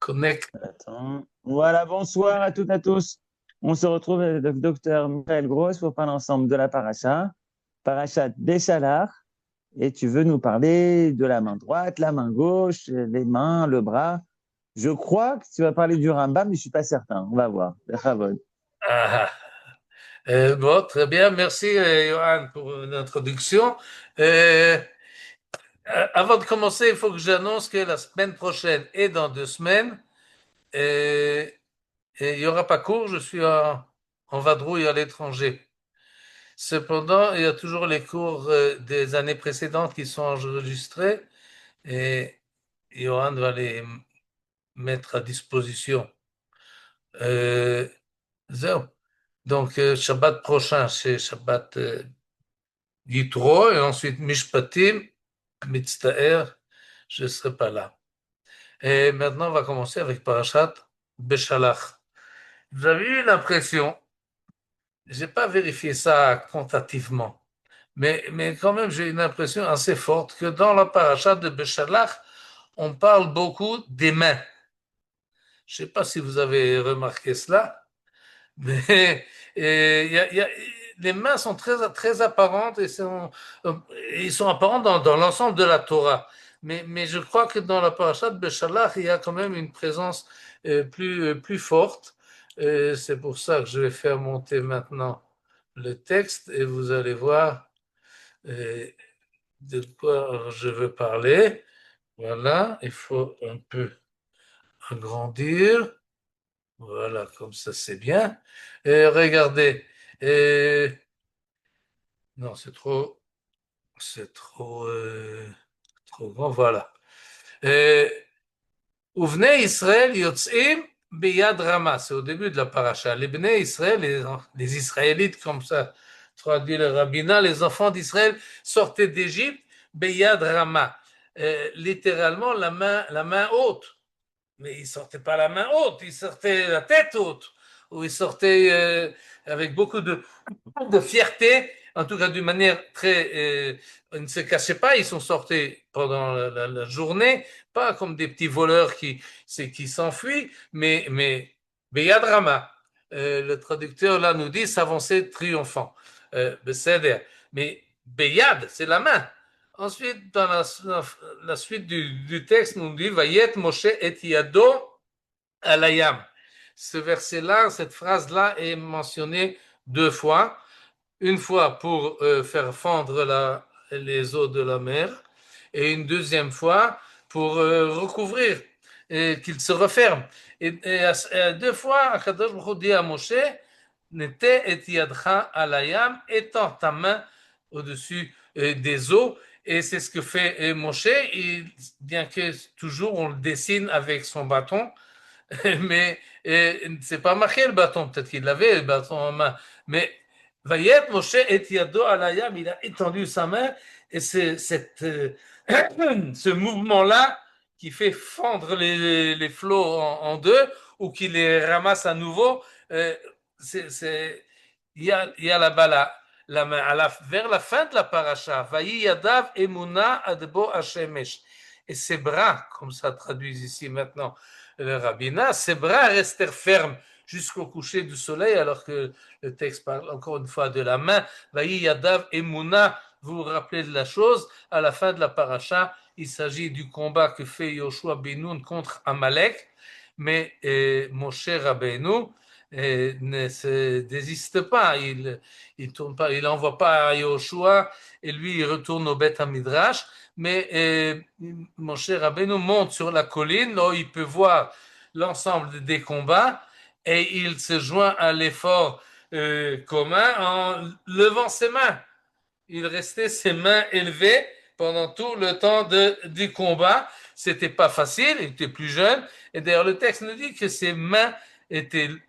Connect. Attends. Voilà, bonsoir à toutes et à tous. On se retrouve avec le docteur Michael Gross pour parler ensemble de la paracha Béchalar. Et tu veux nous parler de la main droite, la main gauche, les mains, le bras. Je crois que tu vas parler du Rambam, mais je ne suis pas certain. On va voir. Bechavod. Ah, bon, très bien. Merci, Johan, pour l'introduction. Avant de commencer, il faut que j'annonce que la semaine prochaine et dans 2 semaines, euh, il n'y aura pas cours. Je suis en vadrouille à l'étranger. Cependant, il y a toujours les cours des années précédentes qui sont enregistrés et Johan va les mettre à disposition. Euh, zéro. Donc, Shabbat prochain, c'est Shabbat Yitro, et ensuite Mishpatim, Mitztaer, je ne serai pas là. Et maintenant, on va commencer avec Parashat Beshalach. Vous avez eu l'impression, je n'ai pas vérifié ça quantitativement, mais quand même, j'ai une impression assez forte que dans la Parashat de Beshalach, on parle beaucoup des mains. Je ne sais pas si vous avez remarqué cela. Mais les mains sont très apparentes ils sont apparents dans l'ensemble de la Torah. Mais je crois que dans la parasha de Beshalach, il y a quand même une présence plus forte. C'est pour ça que je vais faire monter maintenant le texte et vous allez voir euh, de quoi je veux parler. Voilà, il faut un peu agrandir. Voilà, comme ça c'est bien. Et regardez, et... non, trop grand. Voilà. Et... Uvnei Israël yotzim biyad Rama. C'est au début de la paracha. Les Bnei Israël, les Israélites, comme ça traduit le rabbinat, les enfants d'Israël sortaient d'Égypte biyad Rama. Littéralement la main haute. Mais il sortait pas la main haute, il sortait la tête haute, ou il sortait avec beaucoup de fierté, en tout cas d'une manière très... ils ne se cachaient pas, ils sont sortis pendant la journée, pas comme des petits voleurs qui s'enfuient, mais Beyad Rama, le traducteur là nous dit s'avancer triomphant. Mais Beyad, c'est la main. Ensuite, dans la suite du texte, nous dit Vayet Moshe et Yado alayam. Ce verset-là, cette phrase-là est mentionnée 2 fois. Une fois pour faire fondre les eaux de la mer et une deuxième fois pour recouvrir et qu'il se referme. Et 2 fois, Akadosh Baruch Hu dit à Moshe, Nete et yadcha alayam, étends ta main au-dessus des eaux. Et c'est ce que fait Moshe, bien que toujours on le dessine avec son bâton, mais c'est pas marqué le bâton, peut-être qu'il avait le bâton en main, mais Vayet Moshe et Yado alayam, il a étendu sa main, et c'est ce mouvement-là qui fait fondre les flots en deux, ou qui les ramasse à nouveau, euh, il y a là-bas la main. Vers la fin de la paracha, Vayi Yadav Emuna Adbo Hashemesh. Et ses bras, comme ça traduit ici maintenant le rabbinat, ses bras restèrent fermes jusqu'au coucher du soleil, alors que le texte parle encore une fois de la main. Vayi Yadav Emuna, vous vous rappelez de la chose, à la fin de la paracha, il s'agit du combat que fait Yoshua Benoun contre Amalek, mais Moshe Rabbeinu ne se désiste pas, il tourne pas, il envoie pas à Yoshua et lui il retourne au Beth Midrash, mais Moshe Rabbeinu monte sur la colline, là où il peut voir l'ensemble des combats et il se joint à l'effort commun en levant ses mains. Il restait ses mains élevées pendant tout le temps du combat. C'était pas facile, il était plus jeune. Et d'ailleurs, le texte nous dit que ses mains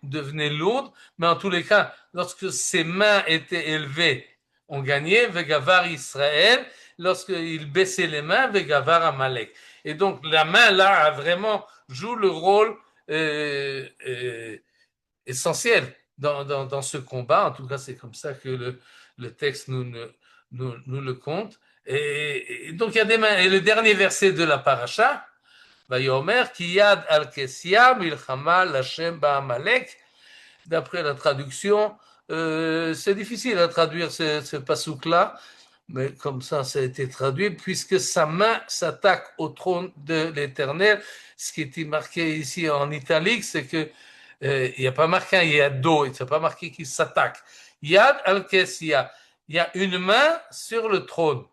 devenaient lourdes, mais en tous les cas, lorsque ses mains étaient élevées, on gagnait, Vegavar Israël, lorsqu'il baissait les mains, Vegavar Amalek. Et donc, la main, là, a vraiment joue le rôle essentiel dans ce combat. En tout cas, c'est comme ça que le texte nous le compte. Et donc, il y a des mains. Et le dernier verset de la paracha, Vayomer ki yad al kesia milchama l'Hashem ba'amalek. D'après la traduction, c'est difficile à traduire ce pasouk-là, mais comme ça a été traduit, puisque sa main s'attaque au trône de l'Éternel. Ce qui était marqué ici en italique, c'est que il n'y a pas marqué un yado, il n'y a pas marqué qu'il s'attaque. Yad al-Kessia, il y a une main sur le trône.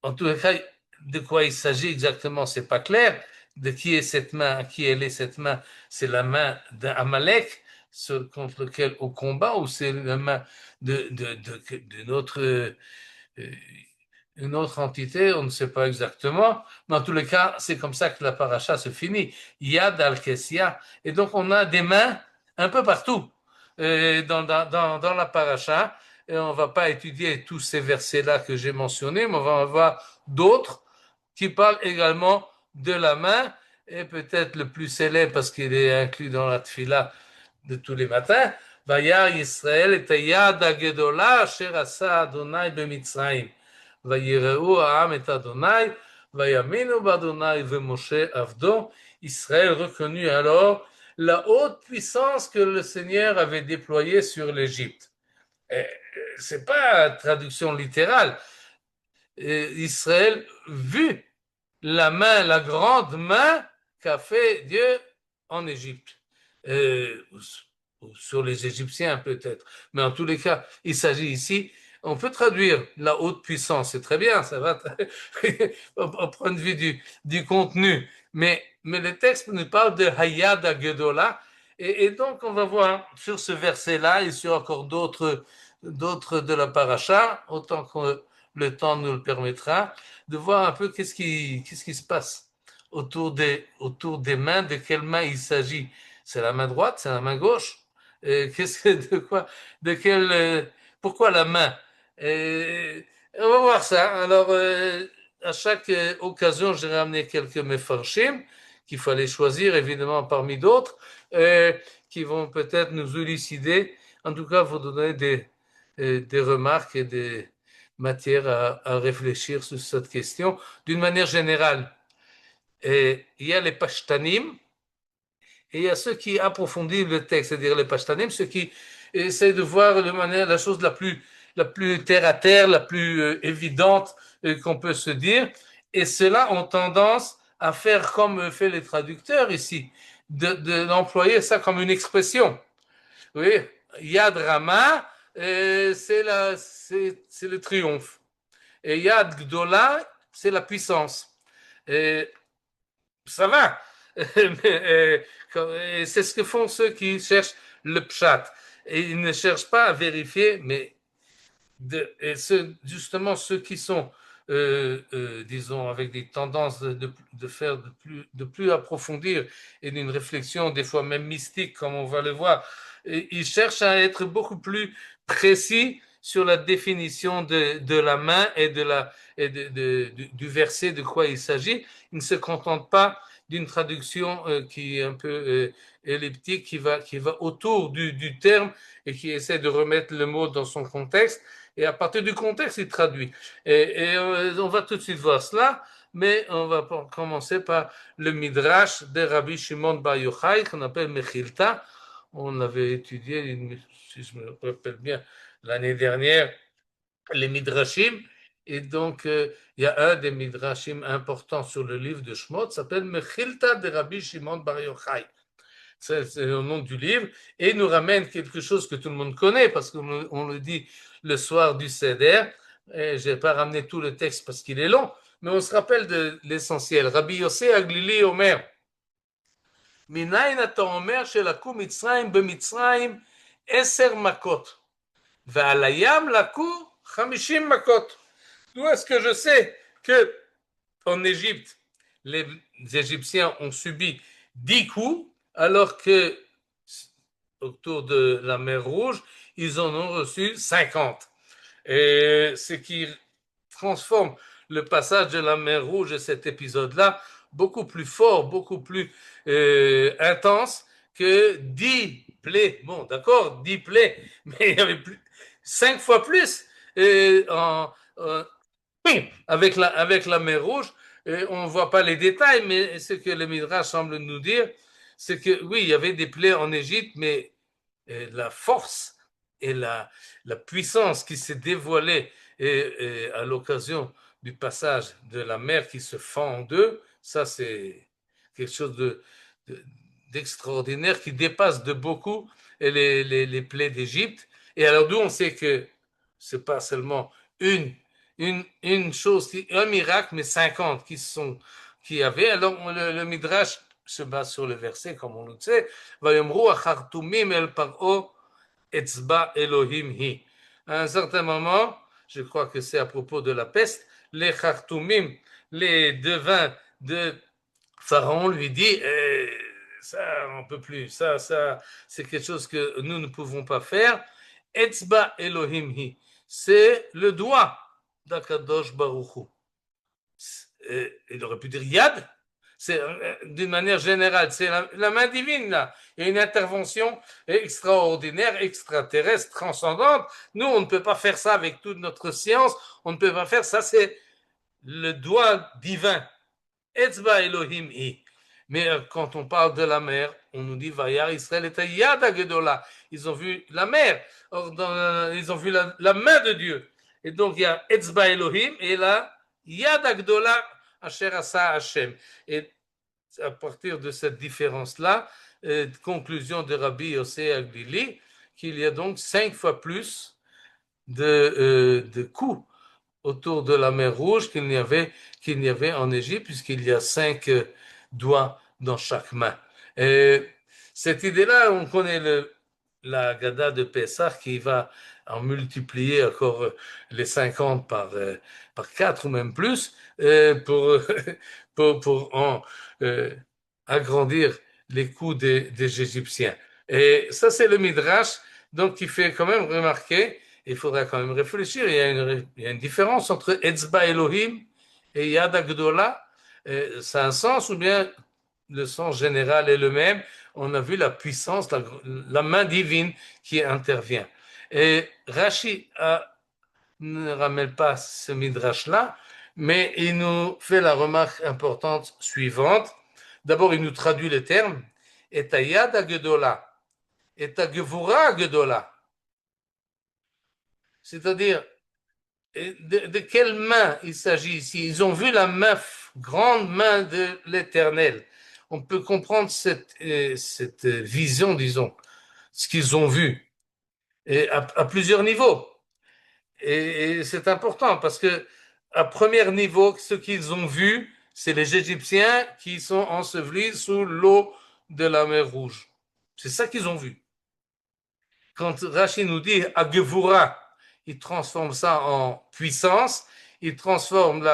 En tout cas, de quoi il s'agit exactement, c'est pas clair. De qui est cette main, à qui elle est cette main? C'est la main d'un Amalek contre lequel au combat, ou c'est la main d'une autre, une autre entité, on ne sait pas exactement, mais en tous les cas, c'est comme ça que la paracha se finit. Yad al-Kessia, et donc on a des mains un peu partout dans la paracha, et on ne va pas étudier tous ces versets-là que j'ai mentionnés, mais on va en avoir d'autres qui parlent également de la main, et peut-être le plus célèbre, parce qu'il est inclus dans la tfila de tous les matins, Vayar Yisrael et Yad Agedola Asher Asa Adonai Bemitzrayim. Vayireu Ha'am et Adonai, Vayaminu Badonai Vemoshe Avdo. Israël reconnut alors la haute puissance que le Seigneur avait déployée sur l'Égypte. C'est pas traduction littérale. Israël vit la main, la grande main qu'a fait Dieu en Égypte. Sur les Égyptiens peut-être. Mais en tous les cas, il s'agit ici, on peut traduire la haute puissance, c'est très bien, ça va au point de vue du contenu. Mais le texte nous parle de Hayad Agedola, et donc on va voir sur ce verset-là et sur encore d'autres de la paracha, autant que le temps nous le permettra, de voir un peu qu'est-ce qui se passe autour des mains, de quelle main il s'agit. C'est la main droite, c'est la main gauche. Pourquoi la main? On va voir ça. Alors, à chaque occasion, j'ai ramené quelques mefarshim qu'il fallait choisir, évidemment, parmi d'autres, qui vont peut-être nous élucider, en tout cas, vous donner des remarques et des matières à réfléchir sur cette question. D'une manière générale, il y a les pashtanim, et il y a ceux qui approfondissent le texte, c'est-à-dire les pashtanim, ceux qui essaient de voir la chose la plus terre à terre, la plus évidente qu'on peut se dire. Et ceux-là ont tendance à faire comme fait les traducteurs ici, d'employer ça comme une expression. Oui, Yad Rama, c'est le triomphe. Et Yad Gdola, c'est la puissance. Et ça va. C'est ce que font ceux qui cherchent le pshat. Et ils ne cherchent pas à vérifier, mais justement ceux qui sont, disons, avec des tendances de faire de plus approfondir et d'une réflexion des fois même mystique, comme on va le voir, ils cherchent à être beaucoup plus précis sur la définition de la main et du verset de quoi il s'agit. Ils ne se contentent pas d'une traduction qui est un peu elliptique, qui va autour du terme et qui essaie de remettre le mot dans son contexte. Et à partir du contexte, il traduit. Et on va tout de suite voir cela, mais on va commencer par le Midrash de Rabbi Shimon Bar Yochai, qu'on appelle Mechilta. On l'avait étudié, si je me rappelle bien, l'année dernière, les Midrashim. Et donc, il y a un des Midrashim importants sur le livre de Shmot, s'appelle Mechilta de Rabbi Shimon Bar Yochai. C'est le nom du livre, et il nous ramène quelque chose que tout le monde connaît, parce qu'on le dit le soir du Seder. Je n'ai pas ramené tout le texte parce qu'il est long, mais on se rappelle de l'essentiel. Rabbi Yossé Aglili Omer, Minayin ata omer shelaku Mitzrayim b'Mitzrayim 10 makot, ve'al hayam laku 50 makot. D'où est-ce que je sais que en Égypte, les Égyptiens ont subi 10 coups, alors que autour de la mer Rouge, ils en ont reçu 50. Et ce qui transforme le passage de la mer Rouge et cet épisode-là beaucoup plus fort, beaucoup plus intense que 10 plaies. Bon, d'accord, 10 plaies, mais il y avait 5 fois plus avec la mer Rouge, on ne voit pas les détails, mais ce que le Midrash semble nous dire, c'est que oui, il y avait des plaies en Égypte, mais la force et la puissance qui s'est dévoilée à l'occasion du passage de la mer qui se fend en deux, ça c'est quelque chose de, d'extraordinaire qui dépasse de beaucoup les plaies d'Égypte. Et alors d'où on sait que c'est pas seulement une, une chose, un miracle, mais 50 qui avaient. Alors le Midrash se base sur le verset, comme on le sait, Vayomru achartumim el paro etzba Elohim hi. À un certain moment, je crois que c'est à propos de la peste, les chartumim, les devins de Pharaon lui dit ça, on peut plus, ça, c'est quelque chose que nous ne pouvons pas faire. Etzba Elohim hi, c'est le doigt d'Akadosh Baruch Hu. Il aurait pu dire Yad, c'est d'une manière générale, c'est la main divine là. Il y a une intervention extraordinaire, extraterrestre, transcendante. Nous, on ne peut pas faire ça avec toute notre science. On ne peut pas faire ça. C'est le doigt divin. Etzba Elohim hi. Mais quand on parle de la mer, on nous dit Vayar Israël et Yad Gedola. Ils ont vu la mer. Or, ils ont vu la main de Dieu. Et donc il y a Etzba Elohim et là Yad Gedola Asher Asa Hashem. Et à partir de cette différence-là, conclusion de Rabbi Yossé Aglili, qu'il y a donc 5 fois plus de coups autour de la mer Rouge qu'il n'y avait en Égypte, puisqu'il y a 5 doigts dans chaque main. Et cette idée-là, on connaît la Gada de Pessah qui va en multiplier encore les 50 par 4 ou même plus pour, pour en agrandir les coups des Égyptiens. Et ça, c'est le Midrash, donc qui fait quand même remarquer, il faudra quand même réfléchir, il y a une différence entre Etzba Elohim et Yad Agdola. Ça a un sens ou bien le sens général est le même? On a vu la puissance, la main divine qui intervient. Et Rashi ne ramène pas ce midrash-là, mais il nous fait la remarque importante suivante. D'abord, il nous traduit le terme et Yad Agdola, et Gevura Agdola. C'est-à-dire, de quelle main il s'agit ici? Ils ont vu la main, grande main de l'Éternel. On peut comprendre cette vision, disons, ce qu'ils ont vu, et à plusieurs niveaux. Et c'est important parce que à premier niveau, ce qu'ils ont vu, c'est les Égyptiens qui sont ensevelis sous l'eau de la mer Rouge. C'est ça qu'ils ont vu. Quand Rachid nous dit Agevura, il transforme ça en puissance, il transforme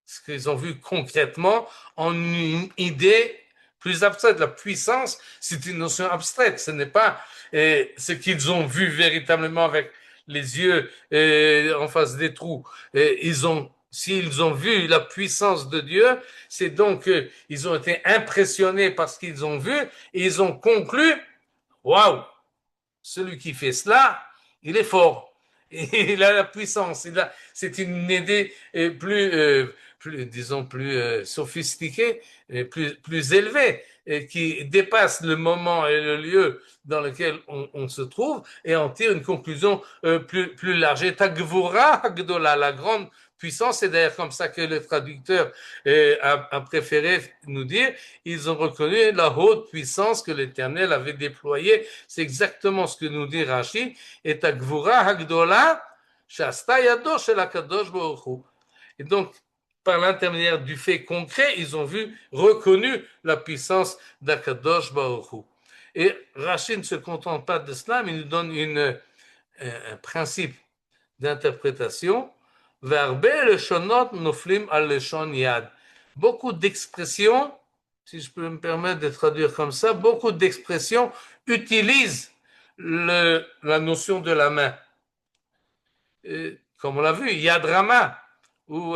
ce qu'ils ont vu concrètement en une idée plus abstraite. La puissance, c'est une notion abstraite. Ce n'est pas ce qu'ils ont vu véritablement avec les yeux en face des trous. S'ils ont vu la puissance de Dieu, c'est donc qu'ils ont été impressionnés par ce qu'ils ont vu et ils ont conclu, waouh, celui qui fait cela, il est fort. Il a la puissance. C'est une idée disons, plus sophistiquée, plus élevée, qui dépasse le moment et le lieu dans lequel on se trouve et en tire une conclusion plus large. Et Tagvura Agdola, la grande puissance, c'est d'ailleurs comme ça que le traducteur a préféré nous dire, ils ont reconnu la haute puissance que l'Éternel avait déployée. C'est exactement ce que nous dit Rashi. Et Tagvura Agdola, Shasta Yado Shel Akadosh Baruch Hu. Et donc, par l'intermédiaire du fait concret, ils ont reconnu la puissance d'Akadosh Baruch Hu. Et Rashi ne se contente pas de cela, mais il nous donne un principe d'interprétation. Verbe leshonot noflim al leshon yad. Beaucoup d'expressions, si je peux me permettre de traduire comme ça, beaucoup d'expressions utilisent la notion de la main. Comme on l'a vu, yad rama, ou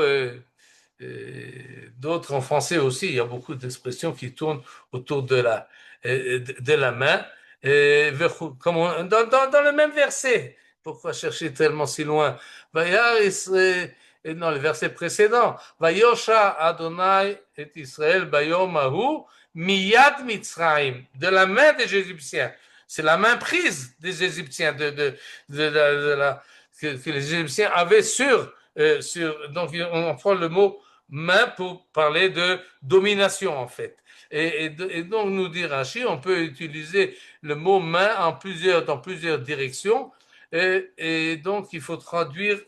d'autres en français aussi, il y a beaucoup d'expressions qui tournent autour de la main. Comme dans le même verset, pourquoi chercher tellement si loin? et dans le verset précédent, Vayosha Adonai et Israël bayom ahu miyad Mitzrayim, de la main des Égyptiens. C'est la main prise des Égyptiens, que les Égyptiens avaient donc on prend le mot main pour parler de domination en fait. Et donc nous dit Rashi, on peut utiliser le mot main dans plusieurs directions, et donc il faut traduire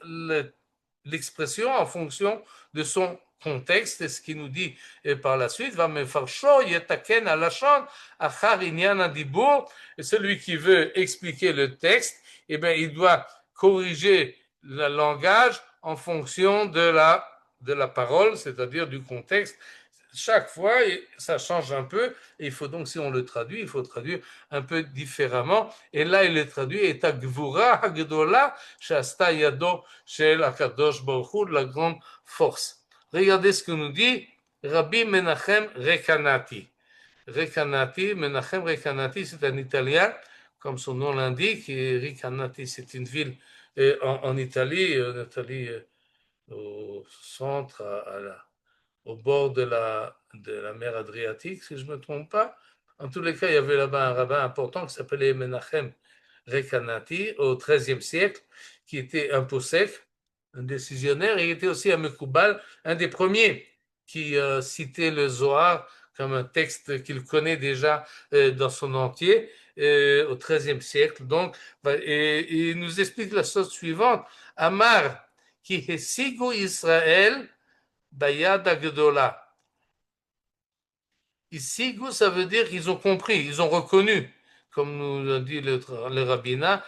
l'expression en fonction de son contexte, et ce qui nous dit par la suite, va me farsho yetaken alashon achar inyan adibur, et celui qui veut expliquer le texte, eh bien, il doit corriger le langage en fonction de la parole, c'est-à-dire du contexte. Chaque fois, ça change un peu, et il faut donc, si on le traduit, il faut traduire un peu différemment. Et là, il est traduit, et Gvura Hagdola Shasta Yado Shel Akadosh Baruch Hu, la grande force. Regardez ce que nous dit Rabbi Menachem Rekanati. Menachem Rekanati, c'est un Italien, comme son nom l'indique, et Rekanati, c'est une ville en Italie, au centre, au bord de la mer Adriatique, si je ne me trompe pas. En tous les cas, il y avait là-bas un rabbin important qui s'appelait Menachem Rekanati au XIIIe siècle, qui était un possèque, un décisionnaire, et il était aussi un Mekoubal, un des premiers qui citait le Zohar comme un texte qu'il connaît déjà dans son entier au XIIIe siècle. Donc, et il nous explique la chose suivante. Amar, qui hesigu Israël, Bayad Agdola. Ici, ça veut dire qu'ils ont compris, ils ont reconnu, comme nous l'a dit le rabbinat,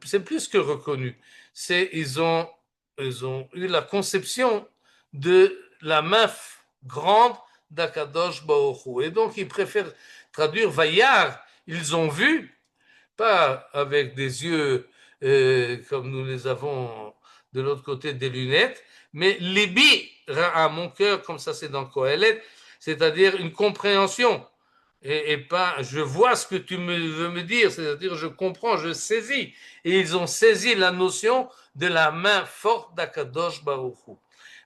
c'est plus que reconnu, ils ont eu la conception de la main grande d'Akadosh Baruch Hu. Et donc, ils préfèrent traduire Vayar, ils ont vu, pas avec des yeux comme nous les avons de l'autre côté des lunettes, mais Libi à mon cœur, comme ça c'est dans Kohelet, c'est-à-dire une compréhension, et pas je vois ce que tu veux me dire, c'est-à-dire je comprends, je saisis. Et ils ont saisi la notion de la main forte d'Akadosh Baruch Hu.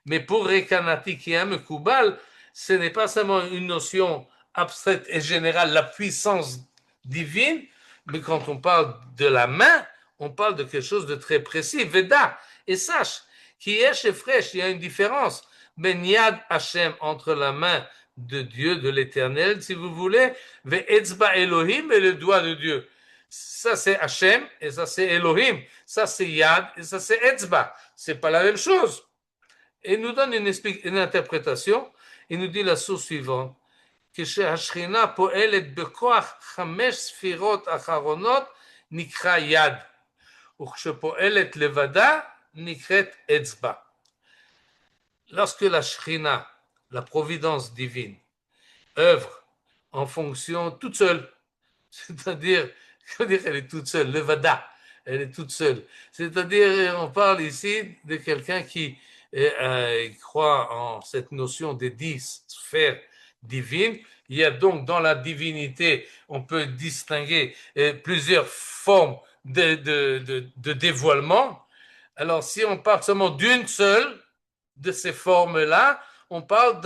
Mais pour Rekanati qui aime Koubal, ce n'est pas seulement une notion abstraite et générale, la puissance divine, mais quand on parle de la main, on parle de quelque chose de très précis, Veda. Et sache, qui est chez Fresh, il y a une différence. Ben Yad Hashem, entre la main de Dieu, de l'éternel, si vous voulez, Ve'etzba Elohim, et le doigt de Dieu. Ça c'est Hashem, et ça c'est Elohim. Ça c'est Yad, et ça c'est Etzba. C'est pas la même chose. Et il nous donne une interprétation. Il nous dit la source suivante. כשהשכינה פועלת בכוח 5 ספירות אחרונות נקרא יד, וכשפועלת לבדה נקראת אצבע. Lorsque la Shrina, la providence divine, œuvre en fonction toute seule, c'est-à-dire, elle est toute seule, levada, elle est toute seule. C'est-à-dire, on parle ici de quelqu'un qui croit en cette notion des 10 sphères divines. Il y a donc dans la divinité, on peut distinguer plusieurs formes de dévoilement. Alors, si on parle seulement d'une seule de ces formes-là, on parle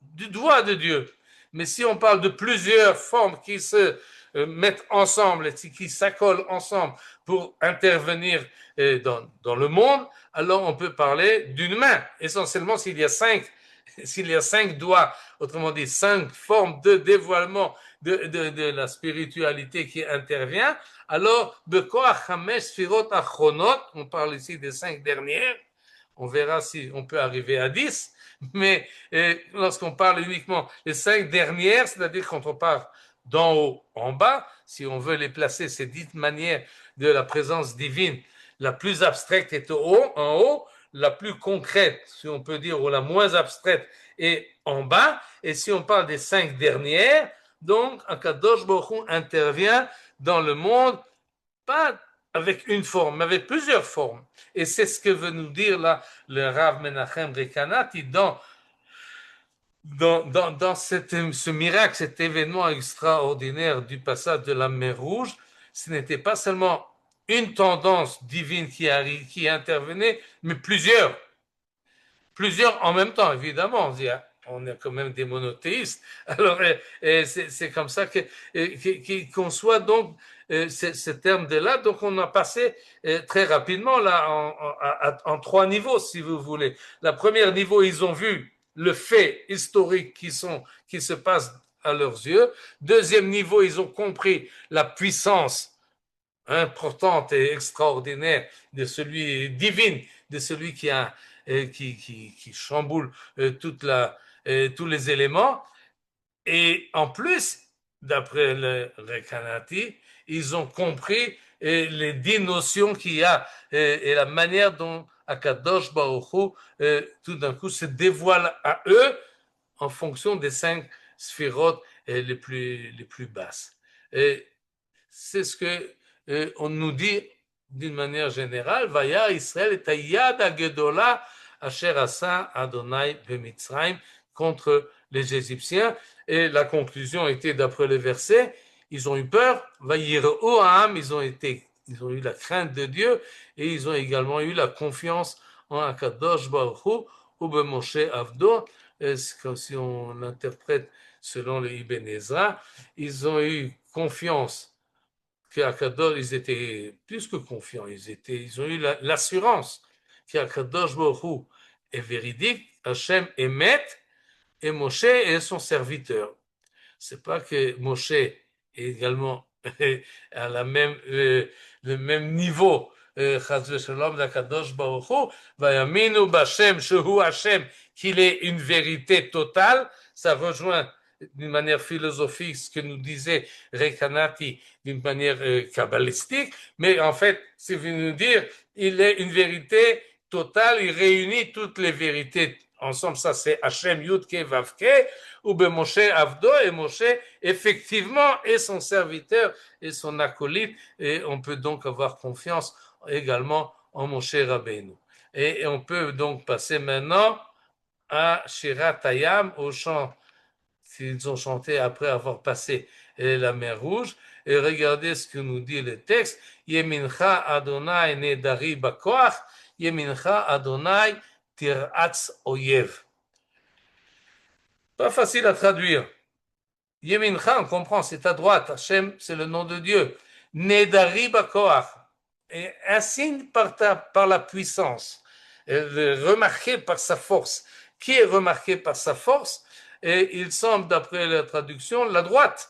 du doigt de Dieu. Mais si on parle de plusieurs formes qui se mettent ensemble, qui s'accolent ensemble pour intervenir dans le monde, alors on peut parler d'une main. Essentiellement, s'il y a 5 doigts, autrement dit 5 formes de dévoilement de la spiritualité qui intervient, alors on parle ici des 5 dernières, on verra si on peut arriver à 10, mais lorsqu'on parle uniquement des 5 dernières, c'est-à-dire quand on part d'en haut en bas, si on veut les placer, ces 10 manières de la présence divine, la plus abstraite est en haut, la plus concrète, si on peut dire, ou la moins abstraite est en bas, et si on parle des 5 dernières, donc Akadosh Baruch Hu intervient dans le monde, pas avec une forme, mais avec plusieurs formes. Et c'est ce que veut nous dire là le Rav Menachem Rekanati dans ce miracle, cet événement extraordinaire du passage de la mer Rouge. Ce n'était pas seulement une tendance divine qui intervenait, mais plusieurs en même temps, évidemment. On est quand même des monothéistes. Alors, c'est comme ça qu'il conçoit donc ce terme de là. Donc, on a passé très rapidement là en trois niveaux, si vous voulez. La première niveau, ils ont vu le fait historique qui se passe à leurs yeux. Deuxième niveau, ils ont compris la puissance importante et extraordinaire de celui divine, de celui qui chamboule tous les éléments. Et en plus, d'après le Rekanati, ils ont compris les 10 notions qu'il y a et la manière dont Akadosh Baruch Hu, tout d'un coup se dévoile à eux en fonction des 5 sphirotes les plus basses. Et c'est ce que on nous dit d'une manière générale. Vaya Israël et Yad Agedola Asher Asa Adonai Bemitzrayim contre les Égyptiens. Et la conclusion était d'après le verset, ils ont eu peur. Vayir Oam, ils ont eu la crainte de Dieu et ils ont également eu la confiance en Akadosh Baruch Hu ou Moshe Avdo. C'est comme si on l'interprète selon le Ibn Ezra. Ils ont eu confiance qu'Akadosh, ils étaient plus que confiants, ils ont eu l'assurance qu'Akadosh Baruch Hu est véridique, Hachem est maître et Moshe est son serviteur. C'est pas que Moshe est également à le même niveau Chas v'shalom d'Akadosh Baruch Hu, vayaminu b'Hashem shehu Hashem, qu'il est une vérité totale. Ça rejoint d'une manière philosophique ce que nous disait Rekanati d'une manière kabbalistique, mais en fait, c'est venu dire, il est une vérité totale, il réunit toutes les vérités ensemble. Ça, c'est Hashem Yudke Vavke, ou ben Moshe Avdo, et Moshe, effectivement, est son serviteur et son acolyte, et on peut donc avoir confiance également en Moshe Rabbeinu. Et on peut donc passer maintenant à Shirat Hayam, au chant qu'ils ont chanté après avoir passé la mer Rouge. Et regardez ce que nous dit le texte. Yemincha Adonai nedari bakoach, Yemincha Adonai tiratz oyev. Pas facile à traduire. Yemincha, on comprend, c'est à droite. Hachem, c'est le nom de Dieu. Nedari bakoach. Et un signe par la puissance, remarqué par sa force. Qui est remarqué par sa force? Et il semble, d'après la traduction, la droite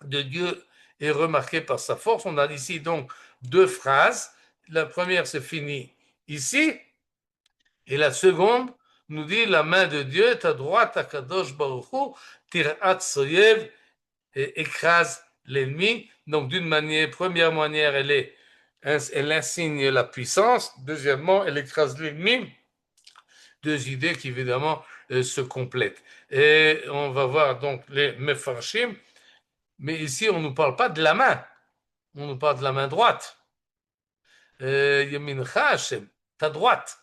de Dieu est remarquée par sa force. On a ici donc deux phrases. La première se finit ici, et la seconde nous dit la main de Dieu est à droite, à Kadosh Baruch Hu, Tirat Soyev, écrase l'ennemi. Donc première manière, elle insigne la puissance. Deuxièmement, elle écrase l'ennemi. Deux idées qui évidemment se complètent. Et on va voir donc les Mefarshim, mais ici on ne nous parle pas de la main, on nous parle de la main droite. Yemincha Hashem, ta droite.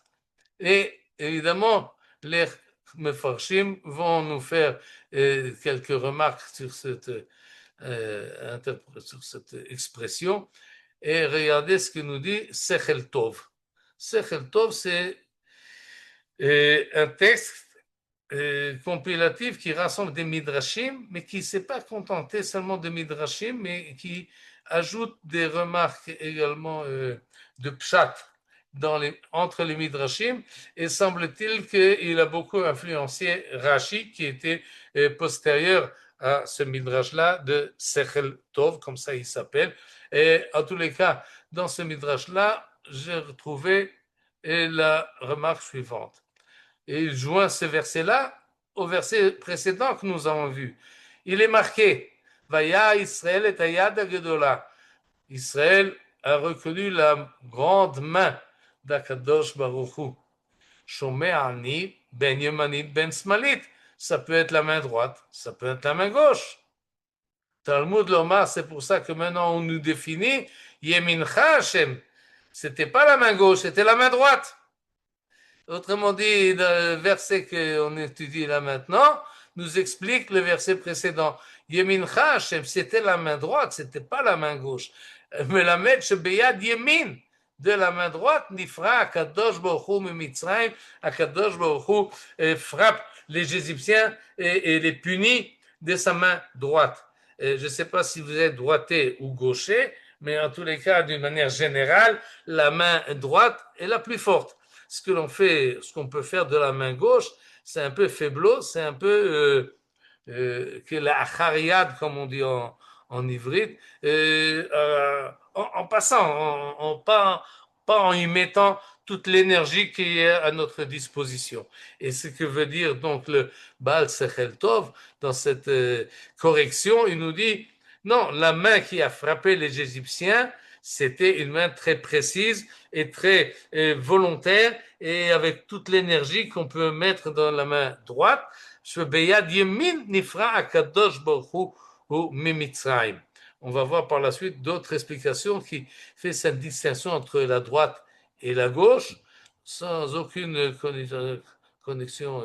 Et évidemment, les Mefarshim vont nous faire quelques remarques sur cette expression. Et regardez ce que nous dit Sechel Tov. Sechel Tov, c'est un texte compilatif qui rassemble des midrashim, mais qui ne s'est pas contenté seulement de midrashim, mais qui ajoute des remarques également de pshat entre les midrashim, et semble-t-il qu'il a beaucoup influencé Rashi, qui était postérieur à ce midrash-là de Sechel Tov, comme ça il s'appelle. Et en tous les cas, dans ce midrash-là, j'ai retrouvé la remarque suivante. Et il joint ce verset-là au verset précédent que nous avons vu. Il est marqué Vaya Israël et Ayad Agedola. Israël a reconnu la grande main d'Akadosh Baruch Hu. Shome'ani ben Yemanit ben Smalit. Ça peut être la main droite, ça peut être la main gauche. Talmud Lomar, c'est pour ça que maintenant on nous définit Yemincha Hashem. C'était pas la main gauche, c'était la main droite. Autrement dit, le verset qu'on étudie là maintenant nous explique le verset précédent. Yemincha Hashem, c'était la main droite, c'était pas la main gauche. Melamed shebeyad yemin, de la main droite, Nifra, Akadosh Baruch Hu Mitzrayim, Akadosh Baruch Hu frappe les Égyptiens et les punit de sa main droite. Je ne sais pas si vous êtes droitier ou gaucher, mais en tous les cas, d'une manière générale, la main droite est la plus forte. Ce que l'on fait, ce qu'on peut faire de la main gauche, c'est un peu faiblo, c'est un peu que la achariade, comme on dit en ivrite, en passant, pas en y mettant toute l'énergie qui est à notre disposition. Et ce que veut dire donc le Baal Sechel Tov, dans cette correction, il nous dit, non, la main qui a frappé les Égyptiens, c'était une main très précise et très volontaire et avec toute l'énergie qu'on peut mettre dans la main droite. On va voir par la suite d'autres explications qui font cette distinction entre la droite et la gauche sans aucune connexion,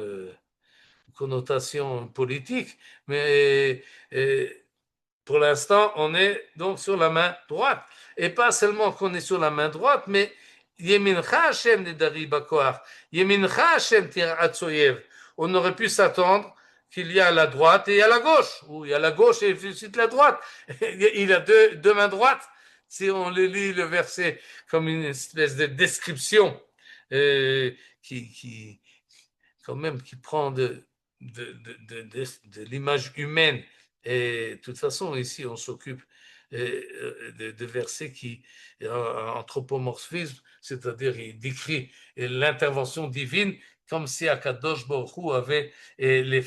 connotation politique, mais pour l'instant, on est donc sur la main droite. Et pas seulement qu'on est sur la main droite, mais Yemincha Hashem Nedari Bakoach, Yemincha Hashem Tiratsoyev. On aurait pu s'attendre qu'il y a la droite et il y a la gauche, ou il y a la gauche et ensuite la droite. Il a deux mains droites. Si on lit le verset comme une espèce de description qui quand même qui prend de l'image humaine. Et de toute façon, ici, on s'occupe de versets qui anthropomorphisme, c'est-à-dire il décrit l'intervention divine comme si Akadosh Baruch Hu avait une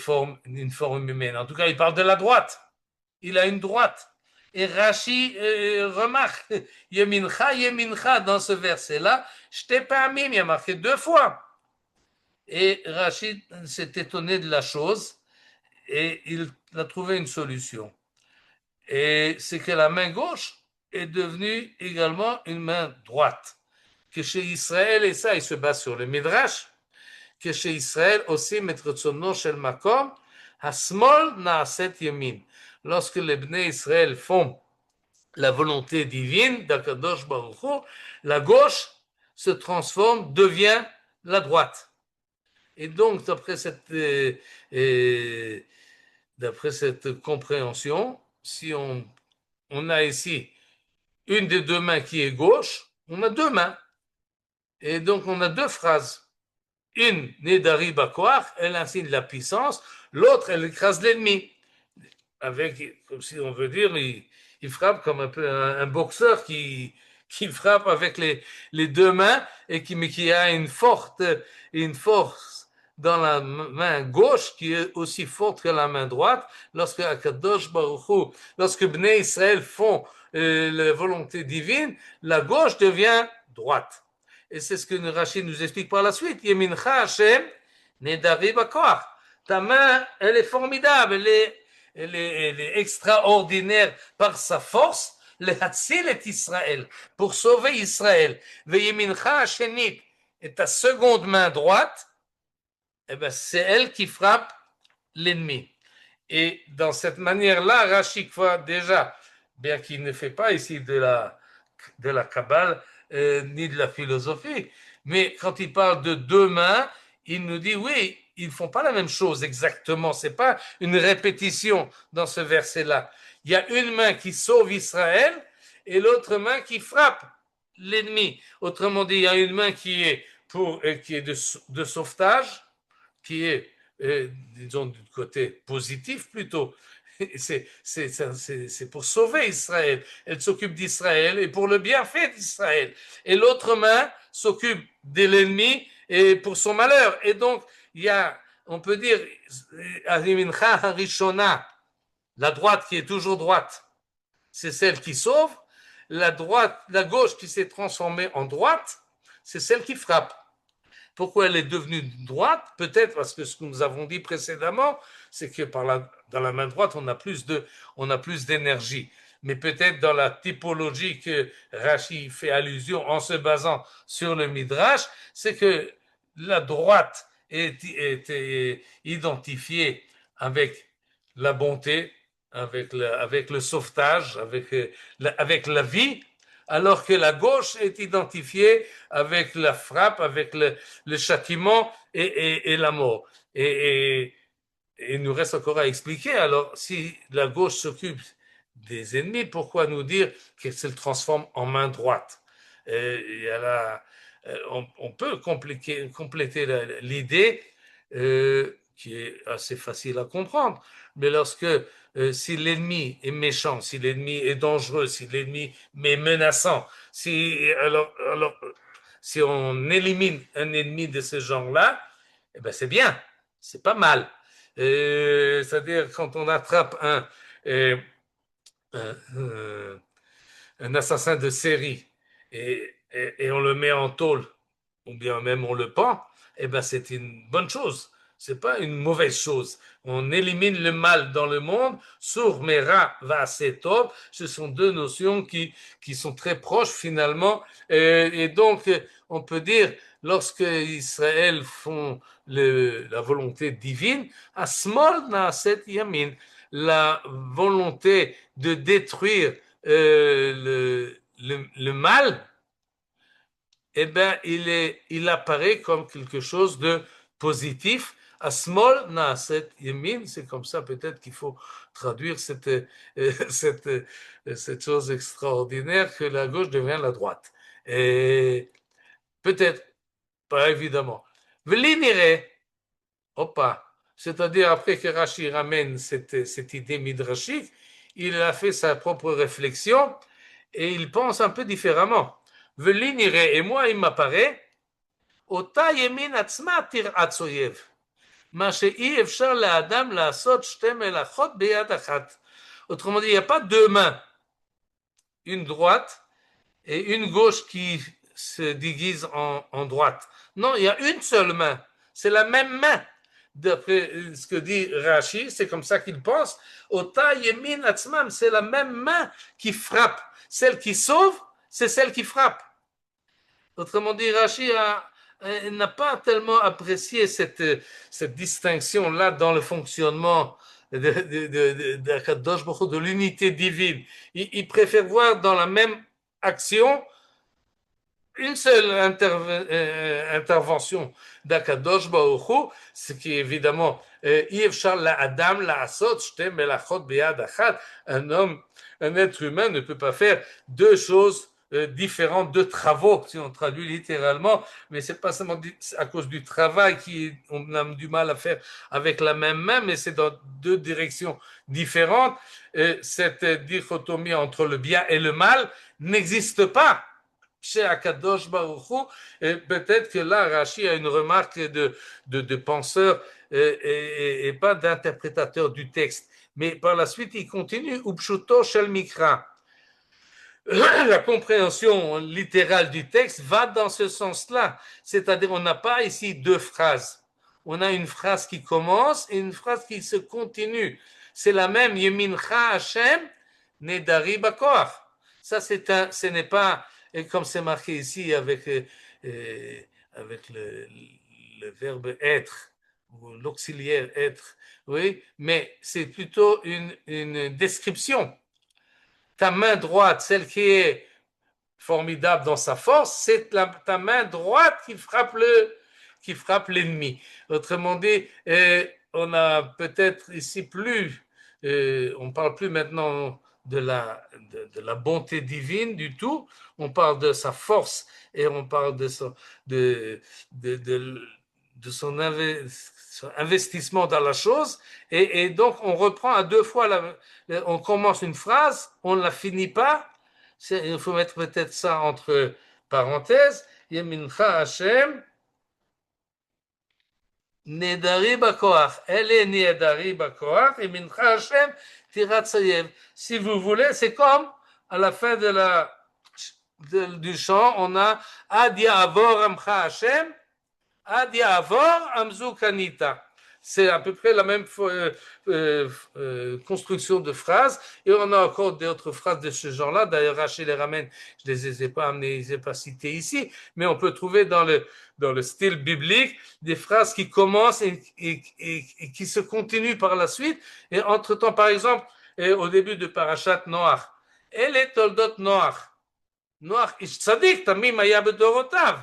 forme humaine. En tout cas, il parle de la droite. Il a une droite. Et Rashi remarque, Yemincha, Yemincha, dans ce verset-là, Shtepamim, il y a marqué 2 fois. Et Rachid s'est étonné de la chose et il a trouvé une solution. Et c'est que la main gauche est devenue également une main droite. Que chez Israël, et ça il se base sur le Midrash, que chez Israël aussi, Metretzono Shel Makom, Hasmol Naaset Yemin. Lorsque les Bnei Israël font la volonté divine d'Akadosh Baruch Hu, la gauche se transforme, devient la droite. Et donc, d'après cette compréhension, si on a ici une des 2 mains qui est gauche, on a 2 mains. Et donc, on a 2 phrases. Une, Nedari Bakoach, elle insigne la puissance. L'autre, elle écrase l'ennemi. Avec, comme si on veut dire, il frappe comme un peu un boxeur qui frappe avec les 2 mains et qui a une force dans la main gauche qui est aussi forte que la main droite. Lorsque Akadosh Baruch Hu, lorsque Bnei Israël font la volonté divine, la gauche devient droite. Et c'est ce que Rachid nous explique par la suite. Yemincha Hashem Nedari Bakoach. Ta main, elle est formidable, elle est extraordinaire par sa force. Le Hatzil est Israël, pour sauver Israël. Veyemincha Hashenit, et ta seconde main droite, eh ben, c'est elle qui frappe l'ennemi. Et dans cette manière-là, Rachid voit déjà, bien qu'il ne fait pas ici de la Kabbale ni de la philosophie, mais quand il parle de 2 mains, il nous dit oui, ils ne font pas la même chose exactement, ce n'est pas une répétition dans ce verset-là. Il y a une main qui sauve Israël et l'autre main qui frappe l'ennemi. Autrement dit, il y a une main qui est de sauvetage, qui est, disons, du côté positif plutôt. C'est pour sauver Israël. Elle s'occupe d'Israël et pour le bienfait d'Israël. Et l'autre main s'occupe de l'ennemi et pour son malheur. Et donc, il y a, on peut dire, Arimincha Harishona, la droite qui est toujours droite, c'est celle qui sauve. La gauche qui s'est transformée en droite, c'est celle qui frappe. Pourquoi elle est devenue droite? Peut-être parce que ce que nous avons dit précédemment, c'est que dans la main droite, on a plus d'énergie. Mais peut-être dans la typologie que Rashi fait allusion en se basant sur le Midrash, c'est que la droite est identifiée avec la bonté, avec le sauvetage, avec la vie, alors que la gauche est identifiée avec la frappe, avec le châtiment et la mort. Et il nous reste encore à expliquer, alors si la gauche s'occupe des ennemis, pourquoi nous dire qu'elle se transforme en main droite? On peut compléter l'idée qui est assez facile à comprendre, mais si l'ennemi est méchant, si l'ennemi est dangereux, si l'ennemi est menaçant, si on élimine un ennemi de ce genre-là, eh ben c'est bien, c'est pas mal. C'est-à-dire quand on attrape euh, un, un assassin de série et on le met en tôle, ou bien même on le pend, eh ben c'est une bonne chose. C'est pas une mauvaise chose. On élimine le mal dans le monde. Sur Mera va top. Ce sont deux notions qui sont très proches finalement. Et donc, on peut dire, lorsque Israël font la volonté divine, Asmol Naaset Yamin, la volonté de détruire le mal, eh bien, il apparaît comme quelque chose de positif. Asmol naaset yamin, c'est comme ça peut-être qu'il faut traduire cette, cette chose extraordinaire que la gauche devient la droite. Et peut-être, pas évidemment. V'linire, opa, c'est-à-dire après que Rashi ramène cette idée midrashique, il a fait sa propre réflexion et il pense un peu différemment. V'linire, et moi il m'apparaît, אותה ימין עצמה תרעץ אויב, מה שאי אפשר לאדם לעשות שתי מלאכות ביד אחת. Autrement dit, il n'y a pas deux mains, une droite et une gauche qui se déguise en droite. Non, il y a une seule main. C'est la même main. D'après ce que dit Rashi, c'est comme ça qu'il pense. Ota yemin atzmam, c'est la même main qui frappe. Celle qui sauve, c'est celle qui frappe. Autrement dit, Rashi n'a pas tellement apprécié cette distinction-là dans le fonctionnement de l'unité divine. Il préfère voir dans la même action une seule intervention d'Akadosh Baruch Hu, ce qui est évidemment un homme, un être humain ne peut pas faire deux choses différentes, deux travaux, si on traduit littéralement, mais c'est pas seulement à cause du travail qu'on a du mal à faire avec la même main, mais c'est dans deux directions différentes. Cette dichotomie entre le bien et le mal n'existe pas chez Akadosh Baruch Hu, et peut-être que là, Rashi a une remarque de penseur et pas d'interprétateur du texte. Mais par la suite, il continue, Upshuto shel Mikra. La compréhension littérale du texte va dans ce sens-là. C'est-à-dire, on n'a pas ici deux phrases. On a une phrase qui commence et une phrase qui se continue. C'est la même, Yemincha Hashem Nedari Bakoach. Ça, ce n'est pas, comme c'est marqué ici avec le verbe être, ou l'auxiliaire être, oui, mais c'est plutôt une description. Ta main droite, celle qui est formidable dans sa force, c'est ta main droite qui frappe l'ennemi. Autrement dit, on a peut-être ici on parle plus maintenant de la bonté divine du tout, on parle de sa force et on parle de son investissement dans la chose, et donc on reprend à deux fois, on commence une phrase, on ne la finit pas, il faut mettre peut-être ça entre parenthèses, Yemincha Hashem, Nedari Bakoach, elle est Nedari Bakoach, et Mincha Hashem, Tirat Sayev. Si vous voulez, c'est comme à la fin du chant, on a Ad Ya'avor Amcha Hashem, Ad Ya'avor Amzu Kanita. c'est à peu près la même construction de phrases. Et on a encore d'autres phrases de ce genre-là. D'ailleurs, Rachel les ramène, je ne les ai pas amenées, je ne les ai pas citées ici, mais on peut trouver dans le style biblique des phrases qui commencent et qui se continuent par la suite. Et entre-temps, par exemple, au début de Parashat Noach, elle est Toldot Noach. Noach ish tzadik, tamim haya bedorotav.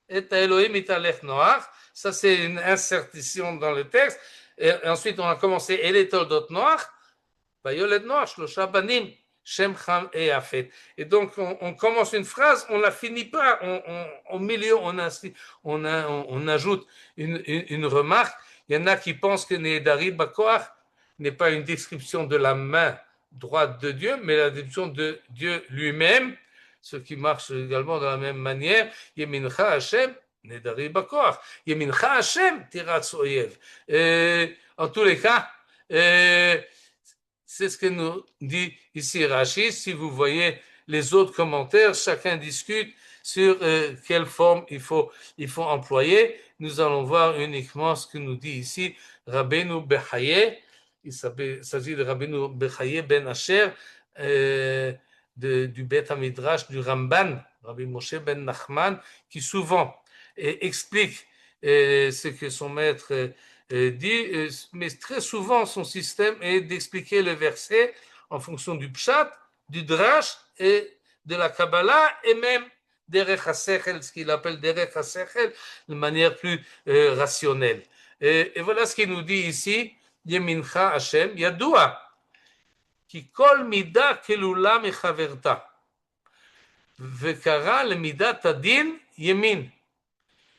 Et Elohim italech Noach. Ça, c'est une insertion dans le texte. Et ensuite, on a commencé Elle Toldot Noach. Vayolet Noach, Shlosha banim, Shem, Cham et Afet. Et donc, on commence une phrase, on ne la finit pas. Au milieu, on ajoute une remarque. Il y en a qui pensent que Nehedari Bakoach n'est pas une description de la main droite de Dieu, mais la description de Dieu lui-même, ce qui marche également de la même manière. Yemincha Hashem, Nehedari Bakoach. Yemincha Hashem, Tiratz Oyev. En tous les cas, c'est ce que nous dit ici Rashi. Si vous voyez les autres commentaires, chacun discute sur quelle forme il faut employer. Nous allons voir uniquement ce que nous dit ici Rabbeinu Bechaye. Il s'agit de Rabbeinu Bechaye ben Asher du Beth Hamidrash du Ramban, Rabbi Moshe ben Nachman, qui souvent explique ce que son maître dit, mais très souvent son système est d'expliquer le verset en fonction du pshat, du drash et de la Kabbalah et même derech hasechel, ce qu'il appelle derech hasechel, de manière plus rationnelle. Et voilà ce qu'il nous dit ici, Yemincha Hashem, Yadua, ki kol mida kelula mechaverta, וקרא למידת הדין ימין,